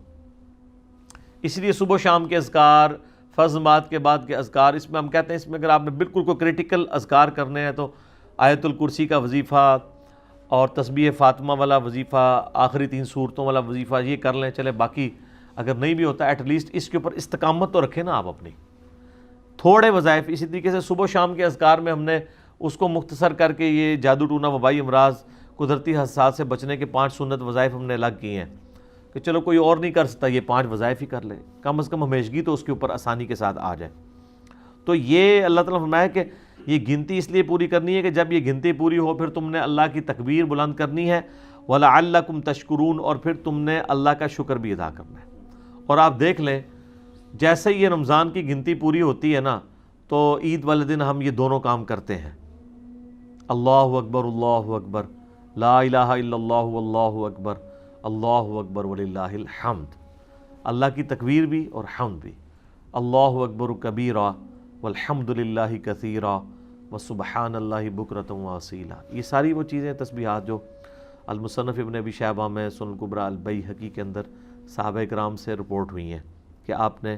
اس لیے صبح و شام کے اذکار، فرض نماز کے بعد کے اذکار، اس میں ہم کہتے ہیں اس میں اگر آپ نے بالکل کوئی کریٹیکل اذکار کرنے ہیں تو آیت الکرسی کا وظیفہ اور تسبیح فاطمہ والا وظیفہ، آخری 3 سورتوں والا وظیفہ یہ کر لیں. چلے باقی اگر نہیں بھی ہوتا ایٹ لیسٹ اس کے اوپر استقامت تو رکھیں نا آپ اپنی. تھوڑے وظائف اسی طریقے سے صبح و شام کے اذکار میں ہم نے اس کو مختصر کر کے یہ جادو ٹونا، وبائی امراض، قدرتی حادثات سے بچنے کے 5 سنت وظائف ہم نے الگ کیے ہیں کہ چلو کوئی اور نہیں کر سکتا یہ 5 وظائف ہی کر لے، کم از کم ہمیشگی تو اس کے اوپر آسانی کے ساتھ آ جائے. تو یہ اللہ تعالیٰ نے فرمایا کہ یہ گنتی اس لیے پوری کرنی ہے کہ جب یہ گنتی پوری ہو پھر تم نے اللہ کی تکبیر بلند کرنی ہے، وَلَعَلَّكُمْ تَشْكُرُونَ، اور پھر تم نے اللہ کا شکر بھی ادا کرنا ہے. اور آپ دیکھ لیں جیسے یہ رمضان کی گنتی پوری ہوتی ہے نا تو عید والے دن ہم یہ دونوں کام کرتے ہیں. اللہ اکبر اللہ اکبر، لا الہ الا اللہ واللہ اکبر، اللہ اکبر وللہ الحمد. اللہ کی تکبیر بھی اور حمد بھی. اللہ اکبر کبیرا والحمد للہ کثیرا وسبحان اللہ بکرۃ واصیلا. یہ ساری وہ چیزیں تسبیحات جو المصنف ابن ابی شیبہ میں سنن الکبریٰ البیہقی کے اندر صحابہ کرام سے رپورٹ ہوئی ہیں کہ آپ نے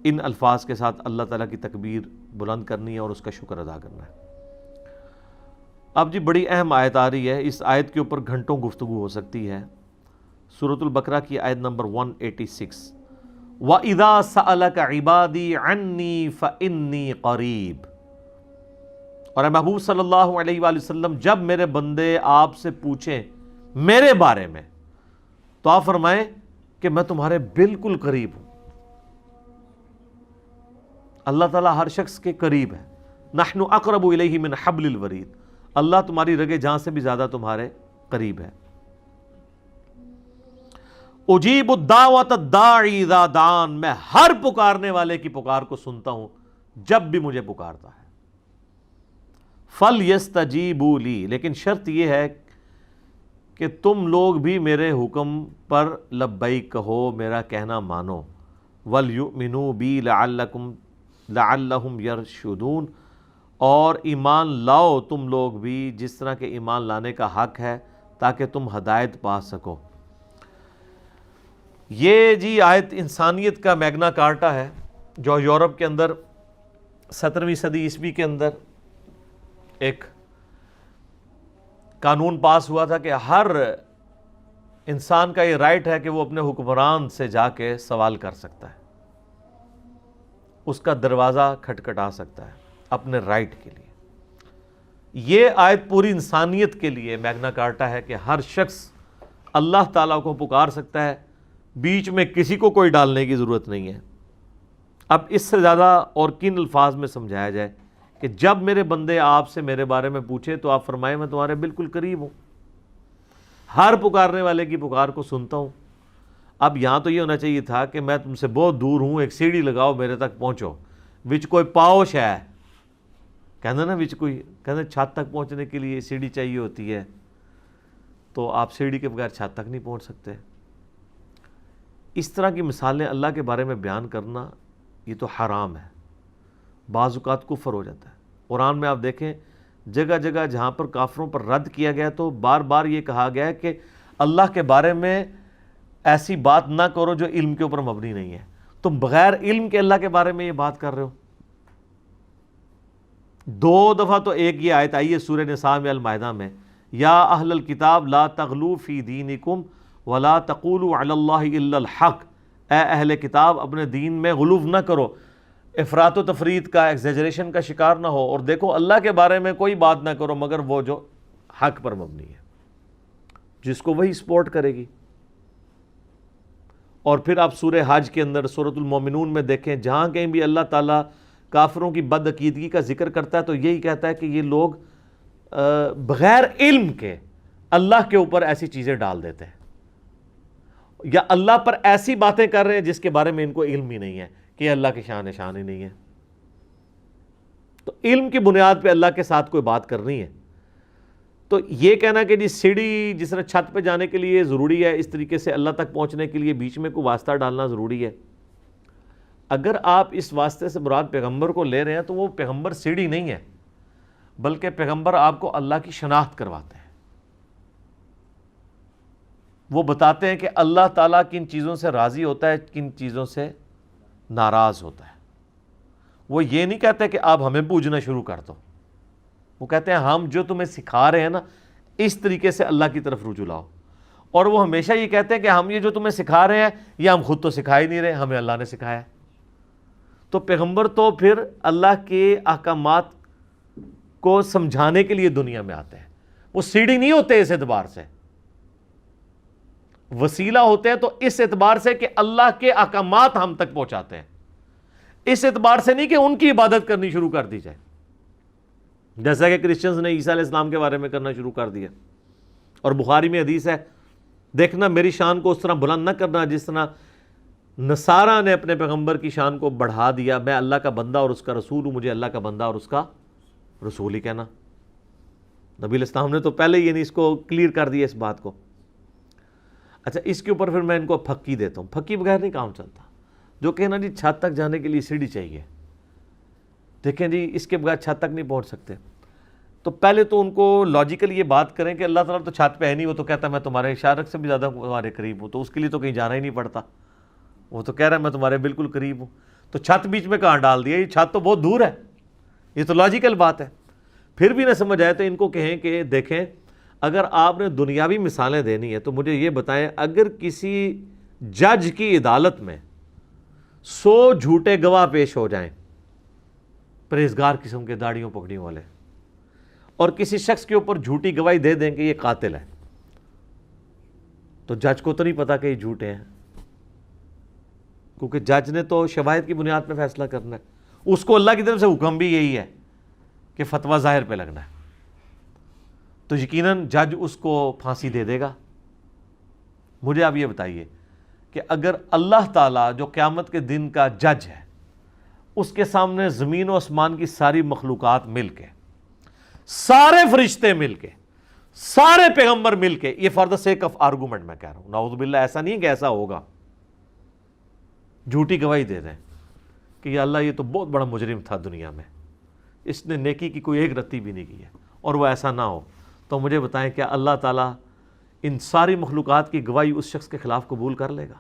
ان الفاظ کے ساتھ اللہ تعالیٰ کی تکبیر بلند کرنی ہے اور اس کا شکر ادا کرنا ہے. اب جی بڑی اہم آیت آ رہی ہے، اس آیت کے اوپر گھنٹوں گفتگو ہو سکتی ہے. سورۃ البقرہ کی آیت نمبر 186، وَإِذَا سَأَلَكَ عِبَادِي عَنِّي فَإِنِّي قَرِيب. اور اے محبوب صلی اللہ علیہ وآلہ وسلم جب میرے بندے آپ سے پوچھیں میرے بارے میں تو آپ فرمائیں کہ میں تمہارے بالکل قریب ہوں. اللہ تعالیٰ ہر شخص کے قریب ہے. نحن اقرب الیہ من حبل الورید، اللہ تمہاری رگے جان سے بھی زیادہ تمہارے قریب ہے. اجیب الدعوۃ الداعی اذا دعان، میں ہر پکارنے والے کی پکار کو سنتا ہوں جب بھی مجھے پکارتا ہے. فَلْيَسْتَجِيبُوا لِي، لیکن شرط یہ ہے کہ تم لوگ بھی میرے حکم پر لبیک کہو، میرا کہنا مانو. وَلْيُؤْمِنُوا بِي لَعَلَّهُمْ يَرْشُدُونَ، اور ایمان لاؤ تم لوگ بھی جس طرح کے ایمان لانے کا حق ہے تاکہ تم ہدایت پا سکو. یہ جی آیت انسانیت کا میگنا کارٹا ہے جو یورپ کے اندر 17ویں صدی عیسوی کے اندر ایک قانون پاس ہوا تھا کہ ہر انسان کا یہ رائٹ ہے کہ وہ اپنے حکمران سے جا کے سوال کر سکتا ہے، اس کا دروازہ کھٹکھٹا سکتا ہے اپنے رائٹ کے لیے. یہ آیت پوری انسانیت کے لیے میگنا کارٹا ہے کہ ہر شخص اللہ تعالیٰ کو پکار سکتا ہے، بیچ میں کسی کو کوئی ڈالنے کی ضرورت نہیں ہے. اب اس سے زیادہ اور کن الفاظ میں سمجھایا جائے کہ جب میرے بندے آپ سے میرے بارے میں پوچھے تو آپ فرمائیں میں تمہارے بالکل قریب ہوں، ہر پکارنے والے کی پکار کو سنتا ہوں. اب یہاں تو یہ ہونا چاہیے تھا کہ میں تم سے بہت دور ہوں، ایک سیڑھی لگاؤ میرے تک پہنچو، وچ کوئی پاؤش ہے، کہنا نا وچ کوئی کہنا چھت تک پہنچنے کے لیے سیڑھی چاہیے ہوتی ہے. تو آپ سیڑھی کے بغیر چھت تک نہیں پہنچ سکتے۔ اس طرح کی مثالیں اللہ کے بارے میں بیان کرنا یہ تو حرام ہے، بعض اوقات کفر ہو جاتا ہے۔ قرآن میں آپ دیکھیں جگہ جگہ جہاں پر کافروں پر رد کیا گیا تو بار بار یہ کہا گیا ہے کہ اللہ کے بارے میں ایسی بات نہ کرو جو علم کے اوپر مبنی نہیں ہے۔ تم بغیر علم کے اللہ کے بارے میں یہ بات کر رہے ہو۔ 2 دفعہ تو ایک یہ آیت آئی ہے سورہ نساء میں المائدہ میں، یا اہل الکتاب لا تغلو فی دینکم ولا تقولوا علی اللہ الا الحق، اے اہل کتاب اپنے دین میں غلو نہ کرو، افراط و تفرید کا، ایگزیجریشن کا شکار نہ ہو، اور دیکھو اللہ کے بارے میں کوئی بات نہ کرو مگر وہ جو حق پر مبنی ہے، جس کو وہی سپورٹ کرے گی۔ اور پھر آپ سورہ حج کے اندر سورۃ المومنون میں دیکھیں، جہاں کہیں بھی اللہ تعالیٰ کافروں کی بد عقیدگی کا ذکر کرتا ہے تو یہی کہتا ہے کہ یہ لوگ بغیر علم کے اللہ کے اوپر ایسی چیزیں ڈال دیتے ہیں، یا اللہ پر ایسی باتیں کر رہے ہیں جس کے بارے میں ان کو علم ہی نہیں ہے کہ اللہ کی شان ہی نہیں ہے۔ تو علم کی بنیاد پہ اللہ کے ساتھ کوئی بات کرنی ہے تو یہ کہنا کہ جی سیڑھی جس طرح چھت پہ جانے کے لیے ضروری ہے، اس طریقے سے اللہ تک پہنچنے کے لیے بیچ میں کوئی واسطہ ڈالنا ضروری ہے۔ اگر آپ اس واسطے سے مراد پیغمبر کو لے رہے ہیں تو وہ پیغمبر سیڑھی نہیں ہے، بلکہ پیغمبر آپ کو اللہ کی شناخت کرواتے ہیں۔ وہ بتاتے ہیں کہ اللہ تعالیٰ کن چیزوں سے راضی ہوتا ہے، کن چیزوں سے ناراض ہوتا ہے۔ وہ یہ نہیں کہتے کہ آپ ہمیں پوجنا شروع کر دو، وہ کہتے ہیں ہم جو تمہیں سکھا رہے ہیں نا اس طریقے سے اللہ کی طرف رجوع لاؤ۔ اور وہ ہمیشہ یہ کہتے ہیں کہ ہم یہ جو تمہیں سکھا رہے ہیں یہ ہم خود تو سکھا ہی نہیں رہے، ہمیں اللہ نے سکھایا ہے۔ تو پیغمبر تو پھر اللہ کے احکامات کو سمجھانے کے لیے دنیا میں آتے ہیں، وہ سیڑھی نہیں ہوتے اس اعتبار سے، وسیلہ ہوتے ہیں تو اس اعتبار سے کہ اللہ کے احکامات ہم تک پہنچاتے ہیں، اس اعتبار سے نہیں کہ ان کی عبادت کرنی شروع کر دی جائے، جیسا کہ کرسچنز نے عیسیٰ علیہ السلام کے بارے میں کرنا شروع کر دیا۔ اور بخاری میں حدیث ہے، دیکھنا میری شان کو اس طرح بلند نہ کرنا جس طرح نصارہ نے اپنے پیغمبر کی شان کو بڑھا دیا، میں اللہ کا بندہ اور اس کا رسول ہوں، مجھے اللہ کا بندہ اور اس کا رسول ہی کہنا۔ نبی علیہ السلام نے تو پہلے ہی اس کو کلیئر کر دیا اس بات کو۔ اچھا اس کے اوپر پھر میں ان کو پھکی دیتا ہوں، پھکی بغیر نہیں کام چلتا۔ جو کہنا جی چھت تک جانے کے لیے سیڑھی چاہیے، دیکھیں جی اس کے بغیر چھت تک نہیں پہنچ سکتے، تو پہلے تو ان کو لاجیکل یہ بات کریں کہ اللہ تعالیٰ تو چھت پہ ہے نہیں، وہ تو کہتا ہے میں تمہارے اشارت سے بھی زیادہ تمہارے قریب ہوں، تو اس کے لیے تو کہیں جانا ہی نہیں پڑتا، وہ تو کہہ رہا ہے میں تمہارے بالکل قریب ہوں، تو چھت بیچ میں کہاں ڈال دیا، یہ چھت تو بہت دور ہے، یہ تو لاجیکل بات ہے۔ پھر بھی نہ سمجھ آئے تو ان کو کہیں کہ دیکھیں اگر آپ نے دنیاوی مثالیں دینی ہے تو مجھے یہ بتائیں، اگر کسی جج کی عدالت میں 100 جھوٹے گواہ پیش ہو جائیں، پرہیزگار قسم کے داڑھیوں پگڑیوں والے، اور کسی شخص کے اوپر جھوٹی گواہی دے دیں کہ یہ قاتل ہے، تو جج کو تو نہیں پتا کہ یہ جھوٹے ہیں، کیونکہ جج نے تو شواہد کی بنیاد پہ فیصلہ کرنا ہے، اس کو اللہ کی طرف سے حکم بھی یہی ہے کہ فتویٰ ظاہر پہ لگنا ہے، تو یقیناً جج اس کو پھانسی دے دے گا۔ مجھے آپ یہ بتائیے کہ اگر اللہ تعالیٰ جو قیامت کے دن کا جج ہے، اس کے سامنے زمین و آسمان کی ساری مخلوقات مل کے، سارے فرشتے مل کے، سارے پیغمبر مل کے، یہ for the sake of argument میں کہہ رہا ہوں، نعوذ باللہ ایسا نہیں ہے کہ ایسا ہوگا، جھوٹی گواہی دے دیں کہ یا اللہ یہ تو بہت بڑا مجرم تھا دنیا میں، اس نے نیکی کی کوئی ایک رتی بھی نہیں کی ہے، اور وہ ایسا نہ ہو، تو مجھے بتائیں کیا اللہ تعالیٰ ان ساری مخلوقات کی گواہی اس شخص کے خلاف قبول کر لے گا؟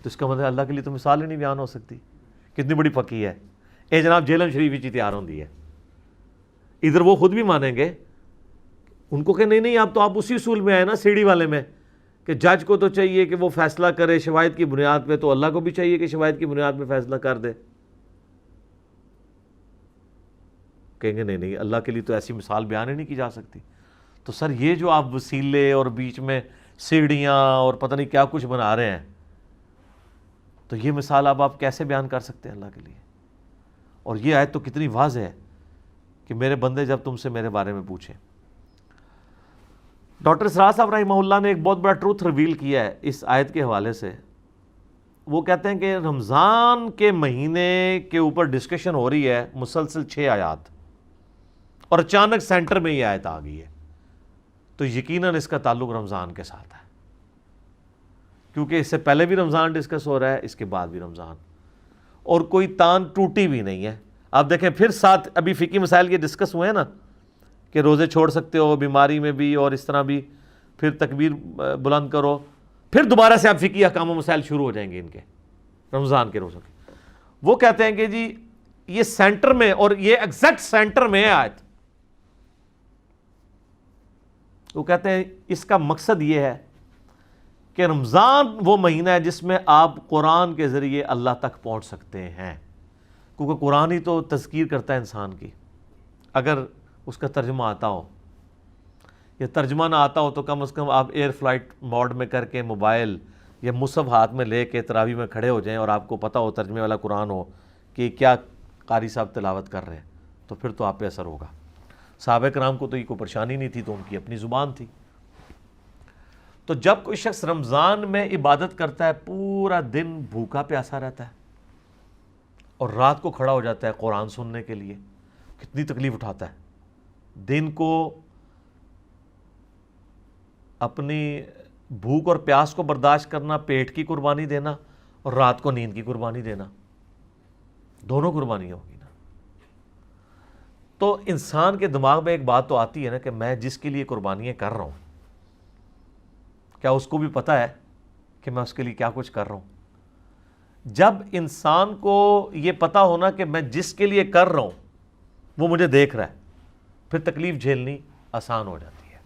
تو اس کا مطلب اللہ کے لیے تو مثال ہی نہیں بیان ہو سکتی، کتنی بڑی پکی ہے۔ اے جناب جیلن شریف ہی تیار ہوندی ہے، ادھر وہ خود بھی مانیں گے، ان کو کہ نہیں آپ تو آپ اسی اصول میں آئے نا سیڑھی والے میں، کہ جج کو تو چاہیے کہ وہ فیصلہ کرے شواہد کی بنیاد پہ، تو اللہ کو بھی چاہیے کہ شواہد کی بنیاد پہ فیصلہ کر دے۔ کہیں گے نہیں اللہ کے لیے تو ایسی مثال بیان ہی نہیں کی جا سکتی۔ تو سر یہ جو آپ وسیلے اور بیچ میں سیڑھیاں اور پتہ نہیں کیا کچھ بنا رہے ہیں، تو یہ مثال آپ کیسے بیان کر سکتے ہیں اللہ کے لیے؟ اور یہ آیت تو کتنی واضح ہے کہ میرے بندے جب تم سے میرے بارے میں پوچھیں۔ ڈاکٹر اسرار صاحب رحمہ اللہ نے ایک بہت بڑا ٹروتھ ریویل کیا ہے اس آیت کے حوالے سے۔ وہ کہتے ہیں کہ رمضان کے مہینے کے اوپر ڈسکشن ہو رہی ہے مسلسل 6 آیات، اور اچانک سینٹر میں یہ آیت آ گئی ہے تو یقیناً اس کا تعلق رمضان کے ساتھ ہے، کیونکہ اس سے پہلے بھی رمضان ڈسکس ہو رہا ہے، اس کے بعد بھی رمضان، اور کوئی تان ٹوٹی بھی نہیں ہے۔ آپ دیکھیں پھر ساتھ ابھی فقہی مسائل یہ ڈسکس ہوئے ہیں نا کہ روزے چھوڑ سکتے ہو بیماری میں بھی اور اس طرح بھی، پھر تکبیر بلند کرو، پھر دوبارہ سے آپ فقہی احکام و مسائل شروع ہو جائیں گے ان کے رمضان کے روزوں کے۔ وہ کہتے ہیں کہ جی یہ سینٹر میں، اور یہ ایگزیکٹ سینٹر میں ہے آیت، وہ کہتے ہیں اس کا مقصد یہ ہے کہ رمضان وہ مہینہ ہے جس میں آپ قرآن کے ذریعے اللہ تک پہنچ سکتے ہیں، کیونکہ قرآن ہی تو تذکیر کرتا ہے انسان کی۔ اگر اس کا ترجمہ آتا ہو، یا ترجمہ نہ آتا ہو تو کم از کم آپ ایئر فلائٹ موڈ میں کر کے موبائل یا مصحف ہاتھ میں لے کے تراویح میں کھڑے ہو جائیں اور آپ کو پتہ ہو ترجمے والا قرآن ہو کہ کیا قاری صاحب تلاوت کر رہے ہیں، تو پھر تو آپ پہ اثر ہوگا۔ صحابہ کرام کو تو یہ کوئی پریشانی نہیں تھی، تو ان کی اپنی زبان تھی۔ تو جب کوئی شخص رمضان میں عبادت کرتا ہے، پورا دن بھوکا پیاسا رہتا ہے اور رات کو کھڑا ہو جاتا ہے قرآن سننے کے لیے، کتنی تکلیف اٹھاتا ہے۔ دن کو اپنی بھوک اور پیاس کو برداشت کرنا، پیٹ کی قربانی دینا، اور رات کو نیند کی قربانی دینا، دونوں قربانیاں ہوگی نا۔ تو انسان کے دماغ میں ایک بات تو آتی ہے نا کہ میں جس کے لیے قربانیاں کر رہا ہوں، کیا اس کو بھی پتہ ہے کہ میں اس کے لیے کیا کچھ کر رہا ہوں؟ جب انسان کو یہ پتہ ہونا کہ میں جس کے لیے کر رہا ہوں وہ مجھے دیکھ رہا ہے، پھر تکلیف جھیلنی آسان ہو جاتی ہے۔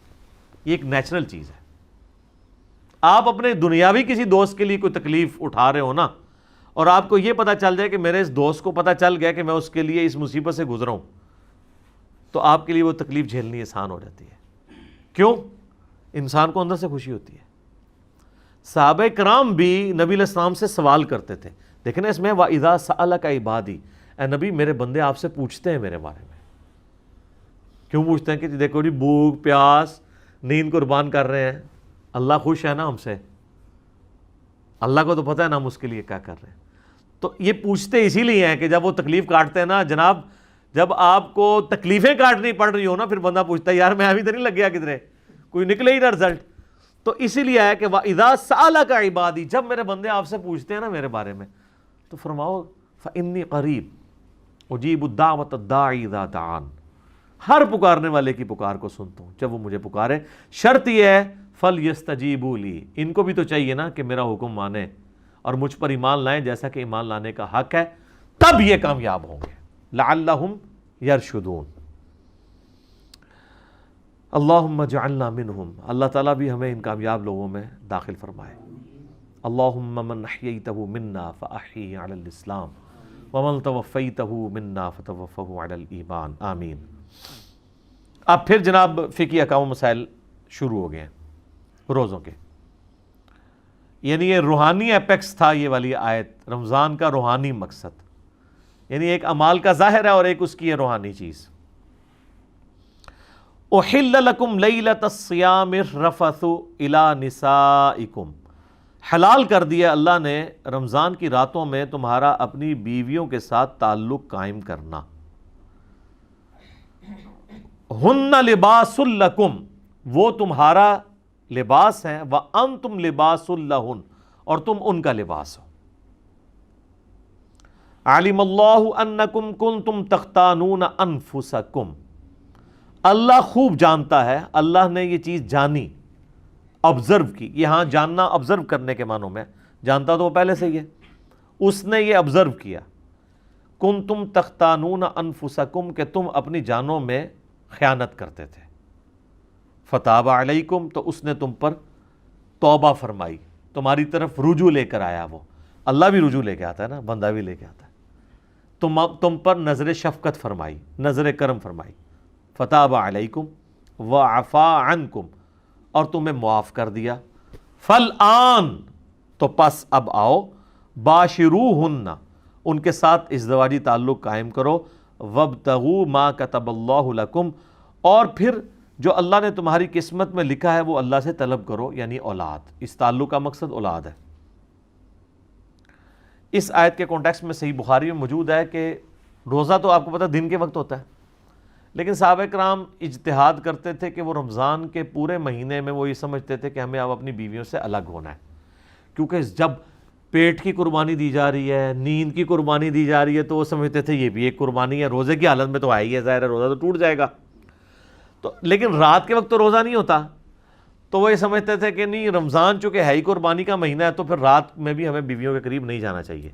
یہ ایک نیچرل چیز ہے۔ آپ اپنے دنیاوی کسی دوست کے لیے کوئی تکلیف اٹھا رہے ہو نا، اور آپ کو یہ پتہ چل جائے کہ میرے اس دوست کو پتہ چل گیا کہ میں اس کے لیے اس مصیبت سے گزرا ہوں، تو آپ کے لیے وہ تکلیف جھیلنی آسان ہو جاتی ہے۔ کیوں؟ انسان کو اندر سے خوشی ہوتی ہے۔ صحابہ کرام بھی نبی علیہ السلام سے سوال کرتے تھے، دیکھیں نا اس میں وَإِذَا سَأَلَكَ عِبَادِي، اے نبی میرے بندے آپ سے پوچھتے ہیں میرے بارے میں۔ کیوں پوچھتے ہیں؟ کہ دیکھو جی بھوک پیاس نیند قربان کر رہے ہیں، اللہ خوش ہے نا ہم سے، اللہ کو تو پتہ ہے نا ہم اس کے لیے کیا کر رہے ہیں۔ تو یہ پوچھتے اسی لیے ہیں کہ جب وہ تکلیف کاٹتے ہیں نا جناب، جب آپ کو تکلیفیں کاٹنی پڑ رہی ہو نا، پھر بندہ پوچھتا ہے یار میں ابھی تو نہیں لگ گیا کدھرے، کوئی نکلے ہی نہ رزلٹ۔ تو اسی لیے ہے کہ وَإِذَا سَأَلَكَ عِبَادِي، جب میرے بندے آپ سے پوچھتے ہیں نا میرے بارے میں، تو فرماؤ فَإِنِّي قَرِيب أُجِيبُ الدَّعْوَةَ الدَّاعِي إِذَا دَعَانِ، ہر پکارنے والے کی پکار کو سنتا ہوں جب وہ مجھے پکارے۔ شرط یہ ہے فَلْيَسْتَجِيبُوا لِي، ان کو بھی تو چاہیے نا کہ میرا حکم مانے اور مجھ پر ایمان لائیں جیسا کہ ایمان لانے کا حق ہے، تب یہ کامیاب ہوں گے۔ لَعَلَّهُمْ يَرْشُدُونَ۔ اللہم اجعلنا منہم، اللہ تعالیٰ بھی ہمیں ان کامیاب لوگوں میں داخل فرمائے۔ اللہم من احییتہ منا فاحیہ علی الاسلام ومن توفیتہ منا فتوفہ علی الایمان، آمین۔ اب پھر جناب فقہی احکام و مسائل شروع ہو گئے ہیں روزوں کے، یعنی یہ روحانی ایپیکس تھا یہ والی آیت، رمضان کا روحانی مقصد، یعنی ایک اعمال کا ظاہر ہے اور ایک اس کی ہے روحانی چیز۔ احل لکم لیلۃ الصیام الرفث الی نسائکم، حلال کر دیا اللہ نے رمضان کی راتوں میں تمہارا اپنی بیویوں کے ساتھ تعلق قائم کرنا۔ ہن لباس لکم، وہ تمہارا لباس ہیں، وانتم لباس لہن، اور تم ان کا لباس ہو۔ علم اللہ انکم کنتم تختانون انفسکم، اللہ خوب جانتا ہے، اللہ نے یہ چیز جانی، آبزرو کی۔ یہاں جاننا آبزرو کرنے کے معنوں میں، جانتا تو وہ پہلے سے ہی ہے، اس نے یہ آبزرو کیا۔ کنتم تختانون انفسکم، کہ تم اپنی جانوں میں خیانت کرتے تھے۔ فتاب علیکم، تو اس نے تم پر توبہ فرمائی، تمہاری طرف رجوع لے کر آیا۔ وہ اللہ بھی رجوع لے کے آتا ہے نا، بندہ بھی لے کے آتا ہے۔ تم پر نظر شفقت فرمائی، نظر کرم فرمائی۔ فتاب علیکم وعفا عنکم، اور تمہیں معاف کر دیا۔ فالآن، تو پس اب آؤ، باشروہن، ان کے ساتھ ازدواجی تعلق قائم کرو۔ وابتغوا ما کتب اللہ لکم، اور پھر جو اللہ نے تمہاری قسمت میں لکھا ہے وہ اللہ سے طلب کرو، یعنی اولاد۔ اس تعلق کا مقصد اولاد ہے۔ اس آیت کے کانٹیکسٹ میں صحیح بخاری میں موجود ہے کہ روزہ تو آپ کو پتہ دن کے وقت ہوتا ہے، لیکن صحابہ کرام اجتہاد کرتے تھے کہ وہ رمضان کے پورے مہینے میں وہ یہ سمجھتے تھے کہ ہمیں اب اپنی بیویوں سے الگ ہونا ہے، کیونکہ جب پیٹ کی قربانی دی جا رہی ہے، نیند کی قربانی دی جا رہی ہے، تو وہ سمجھتے تھے یہ بھی ایک قربانی ہے، روزے کی حالت میں تو آئی ہے، ظاہر ہے روزہ تو ٹوٹ جائے گا، تو لیکن رات کے وقت تو روزہ نہیں ہوتا، تو وہ یہ سمجھتے تھے کہ نہیں، رمضان چونکہ ہے ہی قربانی کا مہینہ ہے تو پھر رات میں بھی ہمیں بیویوں کے قریب نہیں جانا چاہیے۔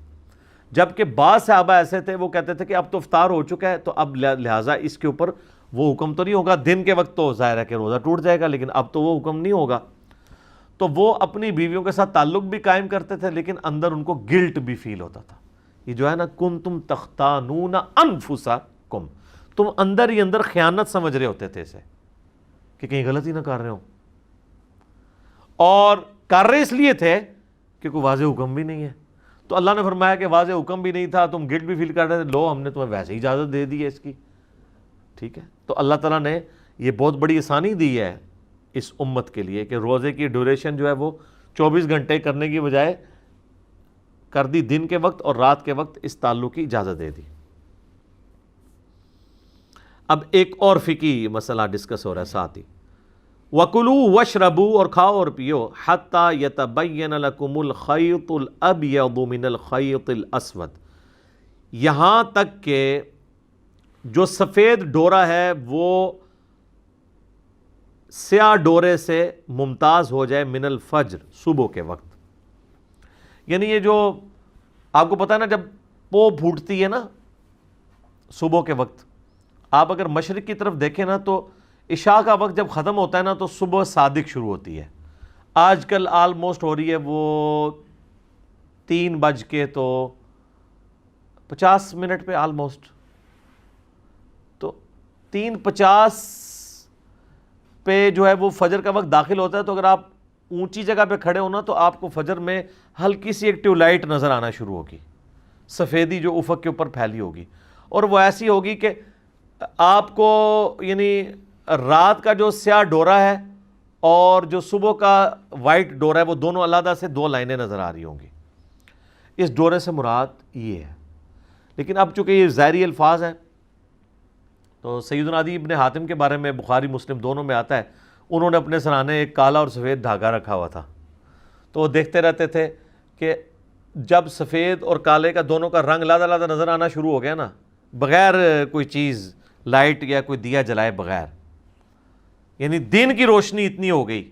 جبکہ بعض صحابہ ایسے تھے وہ کہتے تھے کہ اب تو افطار ہو چکا ہے، تو اب لہٰذا اس کے اوپر وہ حکم تو نہیں ہوگا، دن کے وقت تو ظاہر ہے کہ روزہ ٹوٹ جائے گا، لیکن اب تو وہ حکم نہیں ہوگا، تو وہ اپنی بیویوں کے ساتھ تعلق بھی قائم کرتے تھے، لیکن اندر ان کو گلٹ بھی فیل ہوتا تھا۔ یہ جو ہے نا، کنتم تختانون انفسکم، تم اندر ہی اندر خیانت سمجھ رہے ہوتے تھے اسے، کہ کہیں غلطی نہ کر رہے ہوں، اور کر رہے اس لیے تھے کہ کوئی واضح حکم بھی نہیں ہے، تو اللہ نے فرمایا کہ واضح حکم بھی نہیں تھا، تم گلٹ بھی فیل کر رہے تھے، لو ہم نے تمہیں ویسے ہی اجازت دے دی ہے اس کی، ٹھیک ہے۔ تو اللہ تعالیٰ نے یہ بہت بڑی آسانی دی ہے اس امت کے لیے کہ روزے کی ڈیوریشن جو ہے وہ 24 گھنٹے کرنے کی بجائے کر دی دن کے وقت، اور رات کے وقت اس تعلق کی اجازت دے دی۔ اب ایک اور فقہی مسئلہ ڈسکس ہو رہا ہے ساتھ ہی، وَكُلُوا وَاشْرَبُوا، اور کھاؤ اور پیو، حَتَّى يَتَبَيَّنَ لَكُمُ الْخَيْطُ الْأَبْيَضُ مِنَ الْخَيْطِ الْأَسْوَدِ، یہاں تک کہ جو سفید ڈورا ہے وہ سیاہ ڈورے سے ممتاز ہو جائے، من الفجر، صبح کے وقت، یعنی یہ جو آپ کو پتہ ہے نا، جب پو پھوٹتی ہے نا صبح کے وقت، آپ اگر مشرق کی طرف دیکھیں نا تو عشاء کا وقت جب ختم ہوتا ہے نا تو صبح صادق شروع ہوتی ہے، آج کل آلموسٹ ہو رہی ہے وہ 3:50 پہ آلموسٹ، تو 3:50 پہ جو ہے وہ فجر کا وقت داخل ہوتا ہے، تو اگر آپ اونچی جگہ پہ کھڑے ہونا تو آپ کو فجر میں ہلکی سی ایک ٹیوب لائٹ نظر آنا شروع ہوگی، سفیدی جو افق کے اوپر پھیلی ہوگی، اور وہ ایسی ہوگی کہ آپ کو یعنی رات کا جو سیاہ ڈورا ہے اور جو صبح کا وائٹ ڈورا ہے وہ دونوں علیحدہ سے 2 لائنیں نظر آ رہی ہوں گی، اس ڈورے سے مراد یہ ہے۔ لیکن اب چونکہ یہ ظاہری الفاظ ہیں، تو سیدنا عدی ابن حاتم کے بارے میں بخاری مسلم دونوں میں آتا ہے، انہوں نے اپنے سرانے ایک کالا اور سفید دھاگا رکھا ہوا تھا، تو وہ دیکھتے رہتے تھے کہ جب سفید اور کالے کا دونوں کا رنگ علیحدہ علیحدہ نظر آنا شروع ہو گیا نا، بغیر کوئی چیز لائٹ یا کوئی دیا جلائے بغیر، یعنی دن کی روشنی اتنی ہو گئی،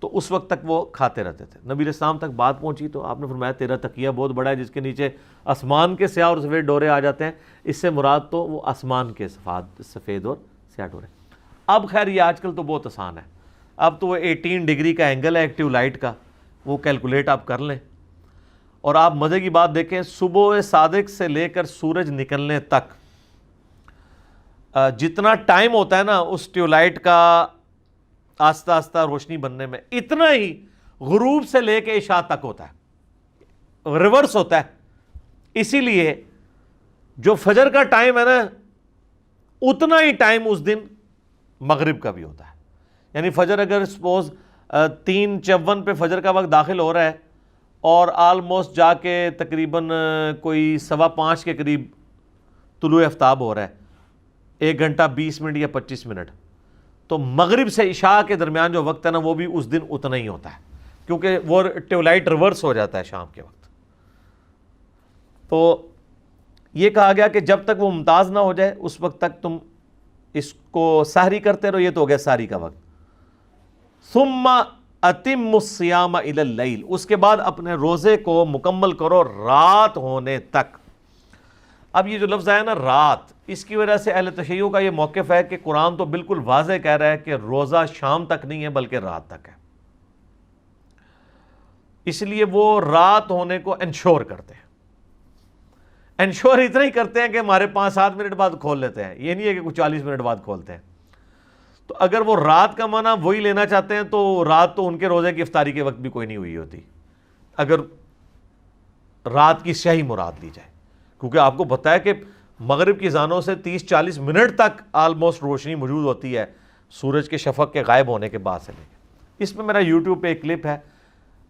تو اس وقت تک وہ کھاتے رہتے تھے۔ نبی علیہ السلام تک بات پہنچی تو آپ نے فرمایا تیرا تکیہ بہت بڑا ہے جس کے نیچے آسمان کے سیاہ اور سفید ڈورے آ جاتے ہیں، اس سے مراد تو وہ آسمان کے سفید اور سیاہ ڈورے۔ اب خیر یہ آج کل تو بہت آسان ہے، اب تو وہ 18 ڈگری کا اینگل ہے ایکٹیو لائٹ کا، وہ کیلکولیٹ آپ کر لیں، اور آپ مزے کی بات دیکھیں، صبح صادق سے لے کر سورج نکلنے تک جتنا ٹائم ہوتا ہے نا اس ٹیوب لائٹ کا آہستہ آہستہ روشنی بننے میں، اتنا ہی غروب سے لے کے عشاء تک ہوتا ہے، ریورس ہوتا ہے۔ اسی لیے جو فجر کا ٹائم ہے نا اتنا ہی ٹائم اس دن مغرب کا بھی ہوتا ہے، یعنی فجر اگر سپوز 3:54 پہ فجر کا وقت داخل ہو رہا ہے اور آلموسٹ جا کے تقریباً کوئی 5:15 کے قریب طلوع آفتاب ہو رہا ہے، 1 گھنٹہ 20 منٹ یا 25 منٹ، تو مغرب سے عشاء کے درمیان جو وقت ہے نا وہ بھی اس دن اتنا ہی ہوتا ہے، کیونکہ وہ ٹیوب لائٹ ریورس ہو جاتا ہے شام کے وقت۔ تو یہ کہا گیا کہ جب تک وہ ممتاز نہ ہو جائے اس وقت تک تم اس کو سحری کرتے رہو، یہ تو ہو گیا سحری کا وقت۔ ثم اتم الصیام الی اللیل، اس کے بعد اپنے روزے کو مکمل کرو رات ہونے تک۔ اب یہ جو لفظ آیا نا رات، اس کی وجہ سے اہل تشیع کا یہ موقف ہے کہ قرآن تو بالکل واضح کہہ رہا ہے کہ روزہ شام تک نہیں ہے بلکہ رات تک ہے، اس لیے وہ رات ہونے کو انشور کرتے ہیں۔ انشور اتنا ہی کرتے ہیں کہ ہمارے 5-7 منٹ بعد کھول لیتے ہیں، یہ نہیں ہے کہ کچھ 40 منٹ بعد کھولتے ہیں۔ تو اگر وہ رات کا معنی وہی لینا چاہتے ہیں تو رات تو ان کے روزے کی افطاری کے وقت بھی کوئی نہیں ہوئی ہوتی، اگر رات کی صحیح مراد لی جائے، کیونکہ آپ کو پتہ ہے کہ مغرب کی اذانوں سے 30-40 منٹ تک آلموسٹ روشنی موجود ہوتی ہے سورج کے شفق کے غائب ہونے کے بعد سے لے کے۔ اس میں میرا یوٹیوب پہ ایک کلپ ہے،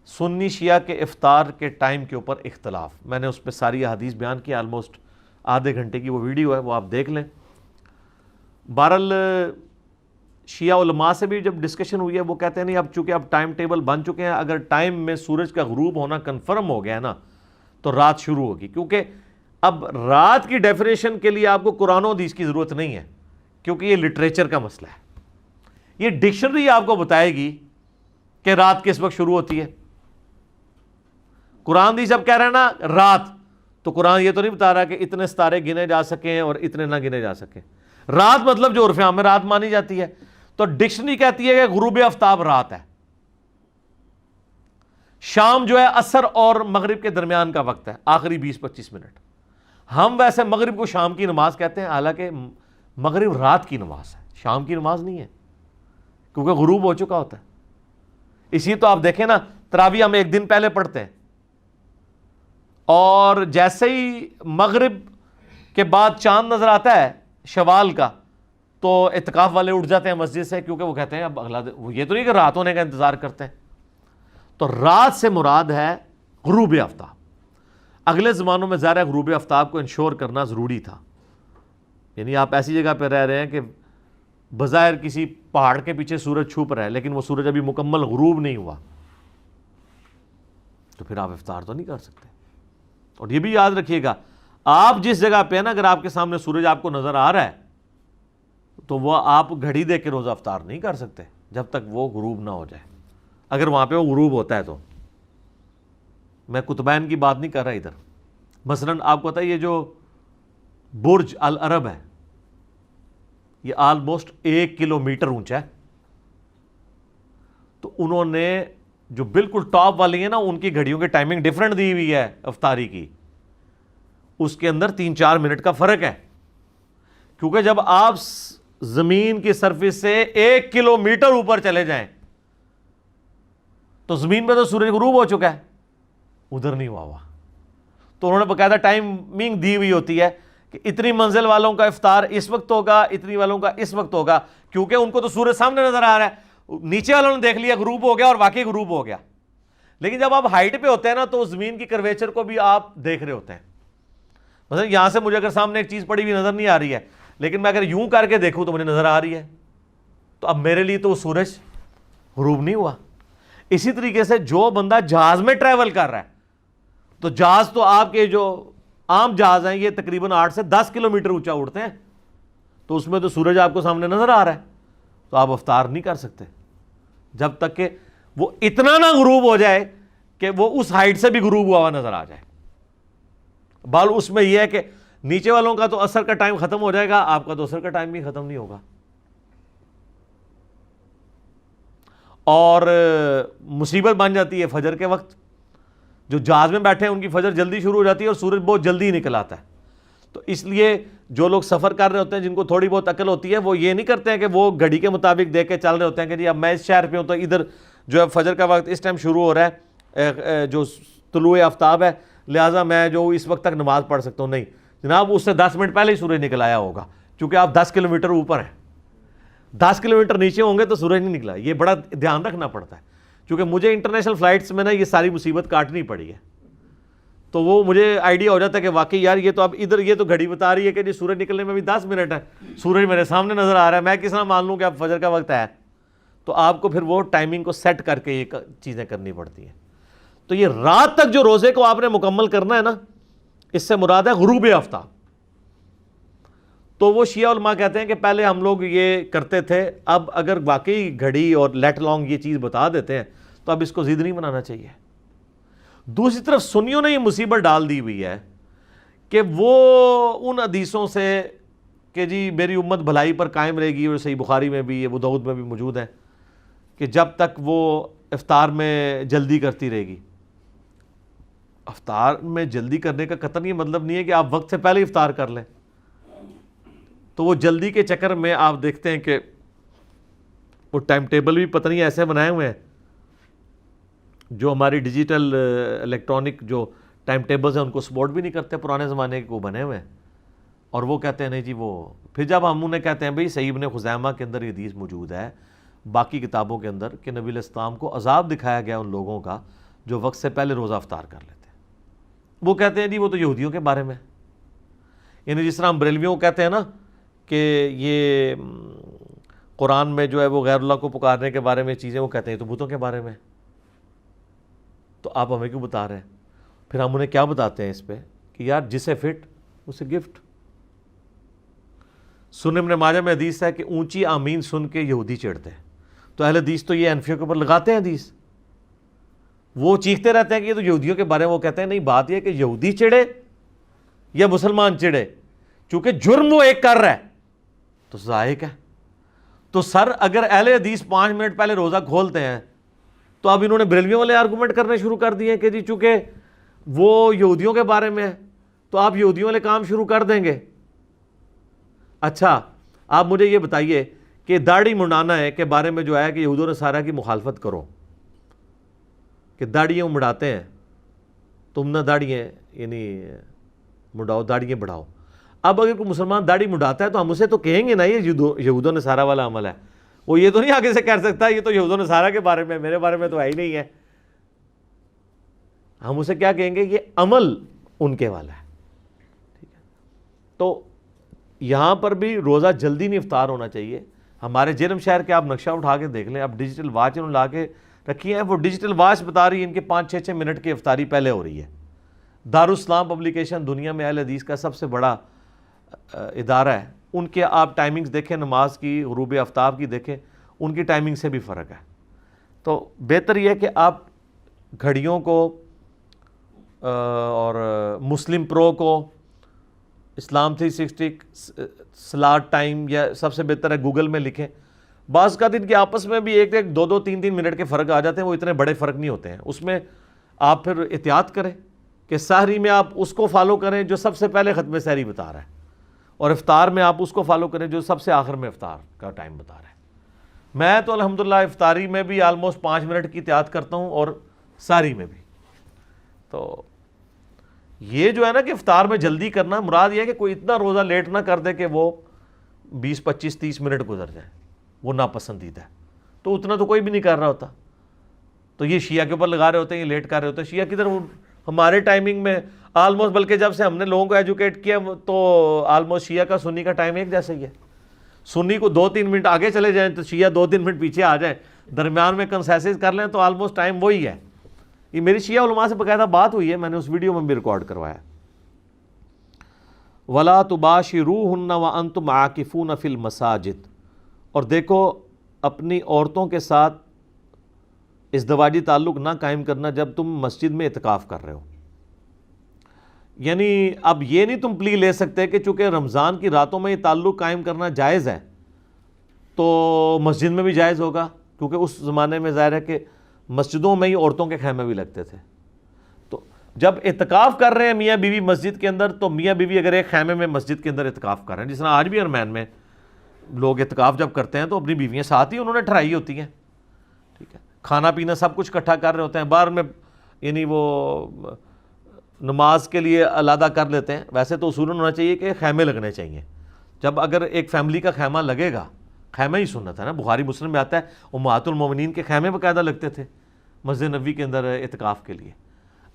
سنی شیعہ کے افطار کے ٹائم کے اوپر اختلاف، میں نے اس پہ ساری احادیث بیان کی، آلموسٹ آدھے گھنٹے کی وہ ویڈیو ہے، وہ آپ دیکھ لیں۔ بہرحال شیعہ علماء سے بھی جب ڈسکشن ہوئی ہے وہ کہتے ہیں نہیں، اب چونکہ اب ٹائم ٹیبل بن چکے ہیں، اگر ٹائم میں سورج کا غروب ہونا کنفرم ہو گیا ہے نا تو رات شروع ہوگی، کیونکہ اب رات کی ڈیفینیشن کے لیے آپ کو قرآن و حدیث کی ضرورت نہیں ہے، کیونکہ یہ لٹریچر کا مسئلہ ہے. یہ ڈکشنری آپ کو بتائے گی کہ رات کس وقت شروع ہوتی ہے. قرآن حدیث اب کہہ رہے ہیں نا رات، تو قرآن یہ تو نہیں بتا رہا کہ اتنے ستارے گنے جا سکیں اور اتنے نہ گنے جا سکیں. رات مطلب جو عرف عام میں رات مانی جاتی ہے، تو ڈکشنری کہتی ہے کہ غروب آفتاب رات ہے. شام جو ہے عصر اور مغرب کے درمیان کا وقت ہے، آخری 20-25 منٹ. ہم ویسے مغرب کو شام کی نماز کہتے ہیں، حالانکہ مغرب رات کی نماز ہے، شام کی نماز نہیں ہے، کیونکہ غروب ہو چکا ہوتا ہے. اسی تو آپ دیکھیں نا تراویح ہم ایک دن پہلے پڑھتے ہیں، اور جیسے ہی مغرب کے بعد چاند نظر آتا ہے شوال کا تو اعتکاف والے اٹھ جاتے ہیں مسجد سے، کیونکہ وہ کہتے ہیں اب اگلا دن، یہ تو نہیں کہ رات ہونے کا انتظار کرتے ہیں. تو رات سے مراد ہے غروب آفتاب. اگلے زمانوں میں ظاہر غروب آفتاب کو انشور کرنا ضروری تھا. یعنی آپ ایسی جگہ پہ رہ رہے ہیں کہ بظاہر کسی پہاڑ کے پیچھے سورج چھپ رہا ہے لیکن وہ سورج ابھی مکمل غروب نہیں ہوا، تو پھر آپ افطار تو نہیں کر سکتے. اور یہ بھی یاد رکھیے گا، آپ جس جگہ پہ نا اگر آپ کے سامنے سورج آپ کو نظر آ رہا ہے تو وہ آپ گھڑی دے کے روزہ افطار نہیں کر سکتے جب تک وہ غروب نہ ہو جائے. اگر وہاں پہ وہ غروب ہوتا ہے تو میں قطبین کی بات نہیں کر رہا ادھر. مثلا آپ کو پتا ہے یہ جو برج العرب ہے یہ آلموسٹ 1 کلومیٹر اونچا ہے. تو انہوں نے جو بالکل ٹاپ والی ہیں نا ان کی گھڑیوں کی ٹائمنگ ڈیفرنٹ دی ہوئی ہے افطاری کی، اس کے اندر 3-4 منٹ کا فرق ہے. کیونکہ جب آپ زمین کی سرفیس سے 1 کلومیٹر اوپر چلے جائیں تو زمین پہ تو سورج غروب ہو چکا ہے، ادھر نہیں ہوا. تو انہوں نے باقاعدہ ٹائمنگ دی ہوئی ہوتی ہے کہ اتنی منزل والوں کا افطار اس وقت ہوگا، اتنی والوں کا اس وقت ہوگا، کیونکہ ان کو تو سورج سامنے نظر آ رہا ہے. نیچے والوں نے دیکھ لیا غروب ہو گیا اور واقعی غروب ہو گیا. لیکن جب آپ ہائٹ پہ ہوتے ہیں نا تو زمین کی کرویچر کو بھی آپ دیکھ رہے ہوتے ہیں. مثلا یہاں سے مجھے اگر سامنے ایک چیز پڑی ہوئی نظر نہیں آ رہی ہے لیکن میں اگر یوں کر کے دیکھوں تو مجھے نظر آ رہی ہے، تو اب میرے لیے تو وہ سورج غروب نہیں ہوا. اسی طریقے سے جو بندہ جہاز میں ٹریول کر رہا ہے، تو جہاز تو آپ کے جو عام جہاز ہیں یہ تقریباً 8 سے 10 کلومیٹر اونچا اڑتے ہیں، تو اس میں تو سورج آپ کو سامنے نظر آ رہا ہے، تو آپ افطار نہیں کر سکتے جب تک کہ وہ اتنا نہ غروب ہو جائے کہ وہ اس ہائٹ سے بھی غروب ہوا ہوا نظر آ جائے. بال اس میں یہ ہے کہ نیچے والوں کا تو عصر کا ٹائم ختم ہو جائے گا، آپ کا تو عصر کا ٹائم بھی ختم نہیں ہوگا. اور مصیبت بن جاتی ہے فجر کے وقت. جو جہاز میں بیٹھے ہیں ان کی فجر جلدی شروع ہو جاتی ہے اور سورج بہت جلدی نکل آتا ہے. تو اس لیے جو لوگ سفر کر رہے ہوتے ہیں جن کو تھوڑی بہت عقل ہوتی ہے وہ یہ نہیں کرتے ہیں کہ وہ گھڑی کے مطابق دیکھ کے چل رہے ہوتے ہیں کہ جی اب میں اس شہر پہ ہوں تو ادھر جو ہے فجر کا وقت اس ٹائم شروع ہو رہا ہے، جو طلوع آفتاب ہے، لہٰذا میں جو اس وقت تک نماز پڑھ سکتا ہوں. نہیں جناب، اس سے 10 منٹ پہلے ہی سورج نکل آیا ہوگا، کیونکہ آپ 10 کلومیٹر اوپر ہیں. 10 کلومیٹر نیچے ہوں گے تو سورج نہیں نکلا. یہ بڑا دھیان رکھنا پڑتا ہے، کیونکہ مجھے انٹرنیشنل فلائٹس میں نا یہ ساری مصیبت کاٹنی پڑی ہے. تو وہ مجھے آئیڈیا ہو جاتا ہے کہ واقعی یار یہ تو اب ادھر یہ تو گھڑی بتا رہی ہے کہ جی سورج نکلنے میں بھی 10 منٹ ہے، سورج میرے سامنے نظر آ رہا ہے، میں کس طرح مان لوں کہ اب فجر کا وقت ہے. تو آپ کو پھر وہ ٹائمنگ کو سیٹ کر کے یہ چیزیں کرنی پڑتی ہیں. تو یہ رات تک جو روزے کو آپ نے مکمل کرنا ہے نا، اس سے مراد ہے غروب آفتاب. تو وہ شیعہ علماء کہتے ہیں کہ پہلے ہم لوگ یہ کرتے تھے، اب اگر واقعی گھڑی اور لیٹ لانگ یہ چیز بتا دیتے ہیں تو اب اس کو ضد نہیں بنانا چاہیے. دوسری طرف سنیوں نے یہ مصیبت ڈال دی ہوئی ہے کہ وہ ان حدیثوں سے کہ جی میری امت بھلائی پر قائم رہے گی، اور صحیح بخاری میں بھی ابو داؤد میں بھی موجود ہے کہ جب تک وہ افطار میں جلدی کرتی رہے گی. افطار میں جلدی کرنے کا قطعاً یہ مطلب نہیں ہے کہ آپ وقت سے پہلے افطار کر لیں. تو وہ جلدی کے چکر میں آپ دیکھتے ہیں کہ وہ ٹائم ٹیبل بھی پتہ نہیں ایسے بنائے ہوئے ہیں جو ہماری ڈیجیٹل الیکٹرانک جو ٹائم ٹیبلز ہیں ان کو سپورٹ بھی نہیں کرتے، پرانے زمانے کے وہ بنے ہوئے ہیں. اور وہ کہتے ہیں نہیں جی وہ پھر جب ہم انہیں کہتے ہیں بھئی صحیح ابن خزیمہ کے اندر یہ حدیث موجود ہے، باقی کتابوں کے اندر، کہ نبی علیہ السلام کو عذاب دکھایا گیا ان لوگوں کا جو وقت سے پہلے روزہ افطار کر لیتے ہیں. وہ کہتے ہیں جی وہ تو یہودیوں کے بارے میں، یعنی جس طرح ہم بریلویوں کو کہتے ہیں نا کہ یہ قرآن میں جو ہے وہ غیر اللہ کو پکارنے کے بارے میں چیزیں وہ کہتے ہیں تو بتوں کے بارے میں، تو آپ ہمیں کیوں بتا رہے ہیں؟ پھر ہم انہیں کیا بتاتے ہیں اس پہ کہ یار جسے فٹ اسے گفٹ۔ سنن ابن ماجہ میں حدیث ہے کہ اونچی آمین سن کے یہودی چڑھتے ہیں، تو اہل حدیث تو یہ انفیوں کے اوپر لگاتے ہیں حدیث، وہ چیختے رہتے ہیں کہ یہ تو یہودیوں کے بارے میں، وہ کہتے ہیں نہیں، بات یہ کہ یہودی چڑھے یا مسلمان چڑھے، چونکہ جرم وہ ایک کر رہا ہے تو ذائق ہے۔ تو سر اگر اہل حدیث 5 منٹ پہلے روزہ کھولتے ہیں تو اب انہوں نے بریلویوں والے آرگومنٹ کرنے شروع کر دیے کہ جی چونکہ وہ یہودیوں کے بارے میں ہے تو آپ یہودیوں والے کام شروع کر دیں گے۔ اچھا آپ مجھے یہ بتائیے کہ داڑھی منڈانا ہے کے بارے میں جو ہے کہ یہود و نصارہ کی مخالفت کرو کہ داڑھیاں مڑاتے ہیں، تم نہ داڑھیاں یعنی مڑاؤ، داڑھیاں بڑھاؤ۔ اب اگر کوئی مسلمان داڑھی مڑاتا ہے تو ہم اسے تو کہیں گے نا یہ یہود و نصارہ والا عمل ہے، وہ یہ تو نہیں آگے سے کہہ سکتا یہ تو یہود و نصارہ کے بارے میں، میرے بارے میں تو ہے ہی نہیں ہے۔ ہم اسے کیا کہیں گے؟ یہ عمل ان کے والا ہے، ٹھیک ہے۔ تو یہاں پر بھی روزہ جلدی نہیں افطار ہونا چاہیے۔ ہمارے جرم شہر کے آپ نقشہ اٹھا کے دیکھ لیں، اب ڈیجیٹل واچ انہوں نے لا کے رکھی ہے، وہ ڈیجیٹل واچ بتا رہی ہے ان کے 5-6 منٹ کی افطاری پہلے ہو رہی ہے۔ دارالاسلام پبلیکیشن دنیا میں اہل حدیث کا سب سے بڑا ادارہ ہے، ان کے آپ ٹائمنگز دیکھیں، نماز کی، غروب آفتاب کی دیکھیں، ان کی ٹائمنگ سے بھی فرق ہے۔ تو بہتر یہ ہے کہ آپ گھڑیوں کو اور مسلم پرو کو، اسلام 360 سلاٹ ٹائم، یا سب سے بہتر ہے گوگل میں لکھیں۔ بعض کا دن کے آپس میں بھی 1-1 2-2 3-3 منٹ کے فرق آ جاتے ہیں، وہ اتنے بڑے فرق نہیں ہوتے ہیں۔ اس میں آپ پھر احتیاط کریں کہ سحری میں آپ اس کو فالو کریں جو سب سے پہلے ختم سحری بتا رہا ہے، اور افطار میں آپ اس کو فالو کریں جو سب سے آخر میں افطار کا ٹائم بتا رہا ہے۔ میں تو الحمدللہ افطاری میں بھی آلموسٹ 5 منٹ کی احتیاط کرتا ہوں، اور سحری میں بھی۔ تو یہ جو ہے نا کہ افطار میں جلدی کرنا، مراد یہ ہے کہ کوئی اتنا روزہ لیٹ نہ کر دے کہ وہ 20-25-30 منٹ گزر جائیں، وہ ناپسندیدہ ہے۔ تو اتنا تو کوئی بھی نہیں کر رہا ہوتا، تو یہ شیعہ کے اوپر لگا رہے ہوتے ہیں، یہ لیٹ کر رہے ہوتے ہیں۔ شیعہ کدھر، ہمارے ٹائمنگ میں آلموسٹ، بلکہ جب سے ہم نے لوگوں کو ایجوکیٹ کیا تو آلموسٹ شیعہ کا سنی کا ٹائم ایک جیسا ہی ہے۔ سنی کو 2-3 منٹ آگے چلے جائیں تو شیعہ 2-3 منٹ پیچھے آ جائیں، درمیان میں کنسیسز کر لیں تو آلموسٹ ٹائم وہی ہے۔ یہ میری شیعہ علماء سے باقاعدہ بات ہوئی ہے، میں نے اس ویڈیو میں بھی ریکارڈ کروایا۔ وَلَا تُبَاشِرُوهُنَّ وَأَنْتُمْ عَاكِفُونَ فِي الْمَسَاجِدِ، اور دیکھو اپنی عورتوں کے ساتھ ازدواجی تعلق نہ قائم کرنا جب تم مسجد میں اعتکاف کر رہے ہو۔ یعنی اب یہ نہیں تم پلی لے سکتے کہ چونکہ رمضان کی راتوں میں یہ تعلق قائم کرنا جائز ہے تو مسجد میں بھی جائز ہوگا، کیونکہ اس زمانے میں ظاہر ہے کہ مسجدوں میں ہی عورتوں کے خیمے بھی لگتے تھے۔ تو جب اعتکاف کر رہے ہیں میاں بیوی مسجد کے اندر، تو میاں بیوی اگر ایک خیمے میں مسجد کے اندر اعتکاف کر رہے ہیں، جس طرح آج بھی ارمین میں لوگ اعتکاف جب کرتے ہیں تو اپنی بیویاں ساتھ ہی انہوں نے ٹھہرائی ہوتی ہیں، ٹھیک ہے، کھانا پینا سب کچھ اکٹھا کر رہے ہوتے ہیں، باہر میں یعنی وہ نماز کے لیے علیحدہ کر لیتے ہیں۔ ویسے تو اصول ہونا چاہیے کہ خیمے لگنے چاہیے، جب اگر ایک فیملی کا خیمہ لگے گا، خیمہ ہی سنت ہے نا، بخاری مسلم میں آتا ہے امہات المومنین کے خیمے باقاعدہ لگتے تھے مسجد نبوی کے اندر اعتکاف کے لیے۔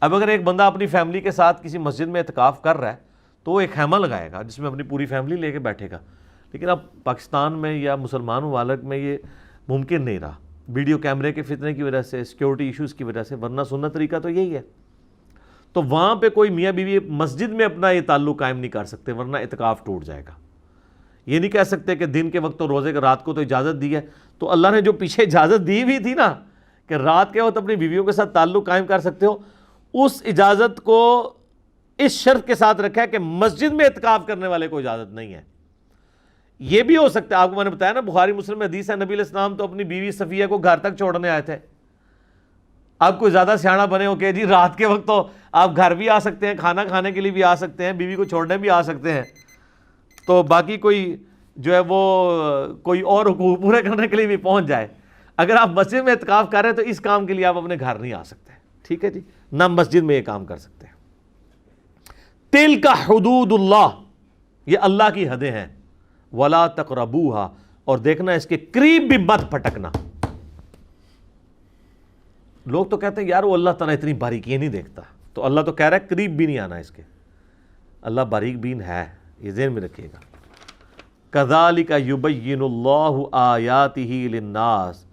اب اگر ایک بندہ اپنی فیملی کے ساتھ کسی مسجد میں اعتکاف کر رہا ہے تو وہ ایک خیمہ لگائے گا جس میں اپنی پوری فیملی لے کے بیٹھے گا، لیکن اب پاکستان میں یا مسلمان ممالک میں یہ ممکن نہیں رہا، ویڈیو کیمرے کے فتنے کی وجہ سے، سیکیورٹی ایشوز کی وجہ سے، ورنہ سنت طریقہ تو یہی ہے۔ تو وہاں پہ کوئی میاں بیوی مسجد میں اپنا یہ تعلق قائم نہیں کر سکتے، ورنہ اعتکاف ٹوٹ جائے گا۔ یہ نہیں کہہ سکتے کہ دن کے وقت تو روزے کے، رات کو تو اجازت دی ہے، تو اللہ نے جو پیچھے اجازت دی ہوئی تھی نا کہ رات کے وقت اپنی بیویوں کے ساتھ تعلق قائم کر سکتے ہو، اس اجازت کو اس شرط کے ساتھ رکھا ہے کہ مسجد میں اعتکاف کرنے والے کو اجازت نہیں ہے۔ یہ بھی ہو سکتا ہے، آپ کو میں نے بتایا نا بخاری مسلم میں حدیث ہے، نبی علیہ السلام تو اپنی بیوی صفیہ کو گھر تک چھوڑنے آئے تھے۔ آپ کوئی زیادہ سیاڑا بنے ہو کہ جی رات کے وقت تو آپ گھر بھی آ سکتے ہیں، کھانا کھانے کے لیے بھی آ سکتے ہیں، بیوی کو چھوڑنے بھی آ سکتے ہیں، تو باقی کوئی جو ہے وہ کوئی اور حقوق پورے کرنے کے لیے بھی پہنچ جائے۔ اگر آپ مسجد میں اعتکاف کر رہے ہیں تو اس کام کے لیے آپ اپنے گھر نہیں آ سکتے، ٹھیک ہے جی، نہ مسجد میں یہ کام کر سکتے ہیں۔ تلک حدود اللہ، یہ اللہ کی حدیں ہیں، ولا تقربوها، اور دیکھنا اس کے قریب بھی مت پھٹکنا۔ لوگ تو کہتے ہیں یار وہ اللہ تعالیٰ اتنی باریکی نہیں دیکھتا، تو اللہ تو کہہ رہا ہے قریب بھی نہیں آنا اس کے۔ اللہ باریک بین ہے، یہ ذہن میں رکھیے گا۔ کذالک یبین اللہ آیاتہ للناس،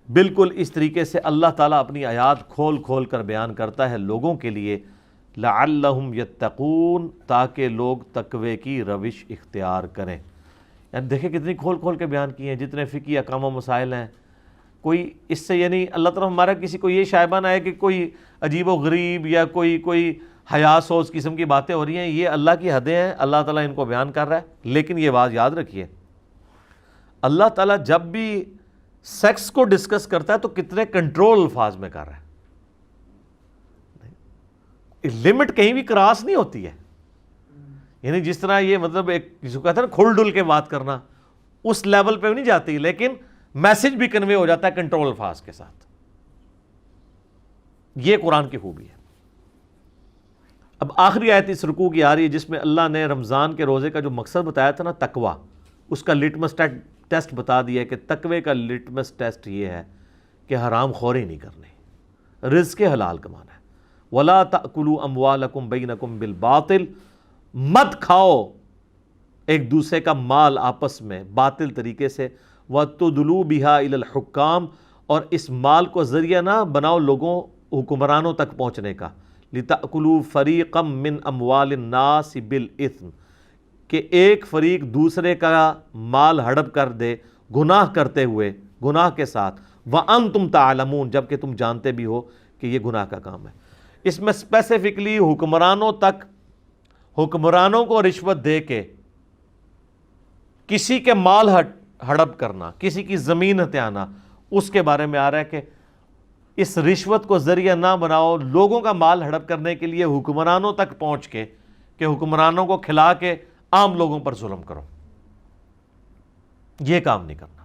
بالکل اس طریقے سے اللہ تعالیٰ اپنی آیات کھول کھول کر بیان کرتا ہے لوگوں کے لیے، لعلہم یتقون، تاکہ لوگ تقوی کی روش اختیار کریں۔ یعنی دیکھیں کتنی کھول کھول کے بیان کیے ہیں، جتنے فقہی احکام و مسائل ہیں، کوئی اس سے یعنی اللہ تعالیٰ ہمارا کسی کو یہ شائبہ نہ ہے کہ کوئی عجیب و غریب یا کوئی حیا سوز قسم کی باتیں ہو رہی ہیں، یہ اللہ کی حدیں ہیں، اللہ تعالیٰ ان کو بیان کر رہا ہے۔ لیکن یہ بات یاد رکھیے، اللہ تعالیٰ جب بھی سیکس کو ڈسکس کرتا ہے تو کتنے کنٹرول الفاظ میں کر رہا ہے، لمٹ کہیں بھی کراس نہیں ہوتی ہے۔ یعنی جس طرح یہ مطلب ایک جس کو کہتے ہیں نا کھل ڈل کے بات کرنا، اس لیول پہ نہیں جاتی، لیکن میسج بھی کنوے ہو جاتا ہے کنٹرول الفاظ کے ساتھ۔ یہ قرآن کی خوبی ہے۔ اب آخری آیت اس رکوع کی آ رہی ہے جس میں اللہ نے رمضان کے روزے کا جو مقصد بتایا تھا نا تقوی، اس کا لٹمس ٹیسٹ بتا دیا کہ تقوی کا لٹمس ٹیسٹ یہ ہے کہ حرام خوری نہیں کرنی، رزق حلال کمانا ہے۔ وَلَا تَأْكُلُوا أَمْوَالَكُمْ بَيْنَكُمْ بِالْبَاطِلِ، مت کھاؤ ایک دوسرے کا مال آپس میں باطل طریقے سے، وَتُدْلُوا بِهَا إِلَى الْحُكَّامِ، اور اس مال کو ذریعہ نہ بناؤ لوگوں حکمرانوں تک پہنچنے کا، لِتَأْكُلُوا فَرِيقًا مِّنْ أَمْوَالِ النَّاسِ بِالْإِثْمِ، کہ ایک فریق دوسرے کا مال ہڑپ کر دے گناہ کرتے ہوئے، گناہ کے ساتھ، وَأَنْتُمْ تَعْلَمُونَ، جبکہ تم جانتے بھی ہو کہ یہ گناہ کا کام ہے۔ اس میں اسپیسیفکلی حکمرانوں تک، حکمرانوں کو رشوت دے کے کسی کے مال ہڑپ کرنا، کسی کی زمین ہتھیانا، اس کے بارے میں آ رہا ہے کہ اس رشوت کو ذریعہ نہ بناؤ لوگوں کا مال ہڑپ کرنے کے لیے حکمرانوں تک پہنچ کے، کہ حکمرانوں کو کھلا کے عام لوگوں پر ظلم کرو، یہ کام نہیں کرنا۔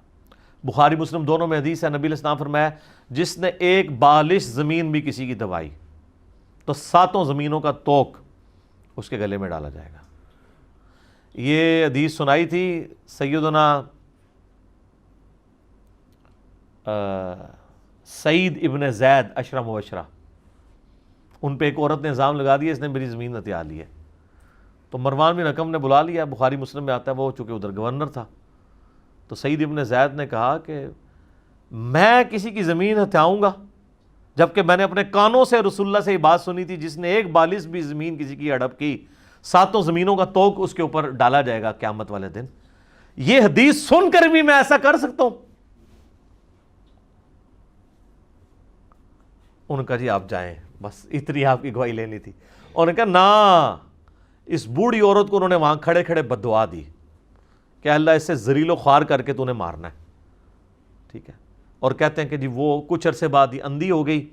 بخاری مسلم دونوں میں حدیث ہے، نبی علیہ السلام فرمایا جس نے ایک بالش زمین بھی کسی کی دبائی تو 7 زمینوں کا توق اس کے گلے میں ڈالا جائے گا۔ یہ حدیث سنائی تھی سیدنا سعید ابن زید عشرہ مبشرہ، ان پہ ایک عورت نے الزام لگا دیا اس نے میری زمین ہتھیا لی ہے، تو مروان بن حکم نے بلا لیا، بخاری مسلم میں آتا ہے، وہ چونکہ ادھر گورنر تھا، تو سعید ابن زید نے کہا کہ میں کسی کی زمین ہتھیاؤں گا جبکہ میں نے اپنے کانوں سے رسول اللہ سے یہ بات سنی تھی جس نے ایک بالش بھی زمین کسی کی ہڑپ کی 7 زمینوں کا توق اس کے اوپر ڈالا جائے گا قیامت والے دن۔ یہ حدیث سن کر بھی میں ایسا کر سکتا ہوں؟ انہوں نے کہا جی آپ جائیں، بس اتنی آپ کی گواہی لینی تھی۔ انہوں نے کہا نا، اس بوڑھی عورت کو انہوں نے وہاں کھڑے کھڑے بد دعا دی کہ اللہ اسے ذلیل و خوار کر کے تو نے مارنا ہے، ٹھیک ہے۔ اور کہتے ہیں کہ جی وہ کچھ عرصے بعد ہی اندھی ہو گئی،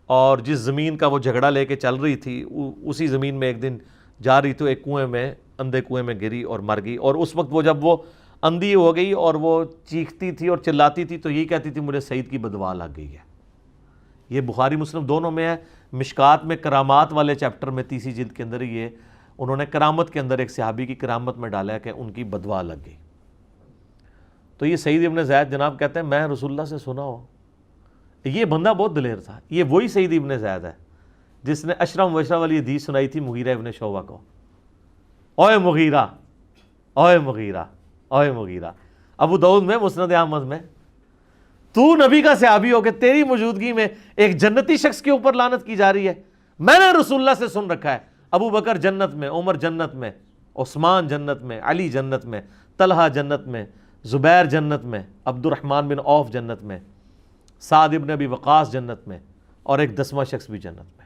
اور جس زمین کا وہ جھگڑا لے کے چل رہی تھی اسی زمین میں ایک دن جا رہی تو ایک کنویں میں، اندھے کنویں میں گری اور مر گئی۔ اور اس وقت وہ جب وہ اندھی ہو گئی اور وہ چیختی تھی اور چلاتی تھی تو یہی کہتی تھی مجھے سعید کی بددعا لگ گئی ہے۔ یہ بخاری مسلم دونوں میں ہے۔ مشکات میں کرامات والے چیپٹر میں 30 جلد کے اندر یہ انہوں نے کرامت کے اندر ایک صحابی کی کرامت میں ڈالا ہے کہ ان کی بددعا لگ گئی۔ تو یہ سعید ابن زید جناب کہتے ہیں میں رسول اللہ سے سنا ہو، یہ بندہ بہت دلیر تھا۔ یہ وہی سعید ابن زید ہے جس نے عشرہ مبشرہ والی حدیث سنائی تھی مغیرہ ابن شعبہ کو، اوئے مغیرہ، اوئے مغیرہ، اوئے مغیرہ، ابو داؤد میں، مسند احمد میں، تو نبی کا صحابی ہو کہ تیری موجودگی میں ایک جنتی شخص کے اوپر لعنت کی جا رہی ہے؟ میں نے رسول اللہ سے سن رکھا ہے ابو بکر جنت میں، عمر جنت میں، عثمان جنت میں، علی جنت میں، طلحہ جنت میں، زبیر جنت میں، عبد الرحمن بن عوف جنت میں، سعد ابن ابی وقاص جنت میں، اور ایک 10واں شخص بھی جنت میں۔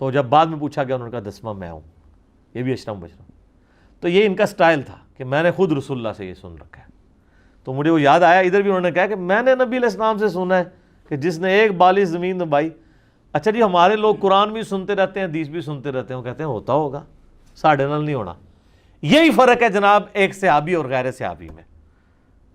تو جب بعد میں پوچھا گیا انہوں نے کہا 10واں میں ہوں، یہ بھی عشرہ مبشرہ۔ تو یہ ان کا سٹائل تھا کہ میں نے خود رسول اللہ سے یہ سن رکھا ہے۔ تو مجھے وہ یاد آیا، ادھر بھی انہوں نے کہا کہ میں نے نبی علیہ السلام سے سنا ہے کہ جس نے ایک بالش زمین دبائی۔ اچھا جی ہمارے لوگ قرآن بھی سنتے رہتے ہیں، حدیث بھی سنتے رہتے ہیں، وہ کہتے ہیں ہوتا ہوگا، ساڑھے نال نہیں ہونا۔ یہی فرق ہے جناب ایک صحابی اور غیر صحابی میں،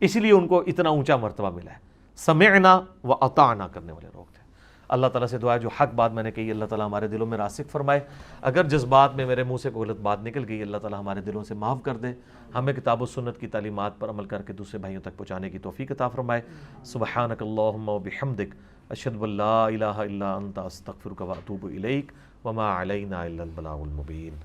اس لیے ان کو اتنا اونچا مرتبہ ملا ہے، سمعنا و اطعنا کرنے والے لوگ تھے۔ اللہ تعالیٰ سے دعا ہے جو حق بات میں نے کہی اللہ تعالیٰ ہمارے دلوں میں راسخ فرمائے، اگر جذبات میں میرے منہ سے کوئی غلط بات نکل گئی اللہ تعالیٰ ہمارے دلوں سے معاف کر دے، ہمیں کتاب و سنت کی تعلیمات پر عمل کر کے دوسرے بھائیوں تک پہنچانے کی توفیق عطا فرمائے۔ سبحانک اللہم و بحمدک، اشہد ان لا الہ الا انت، استغفرک و اتوب الیک، وما علینا الا البلاغ المبین۔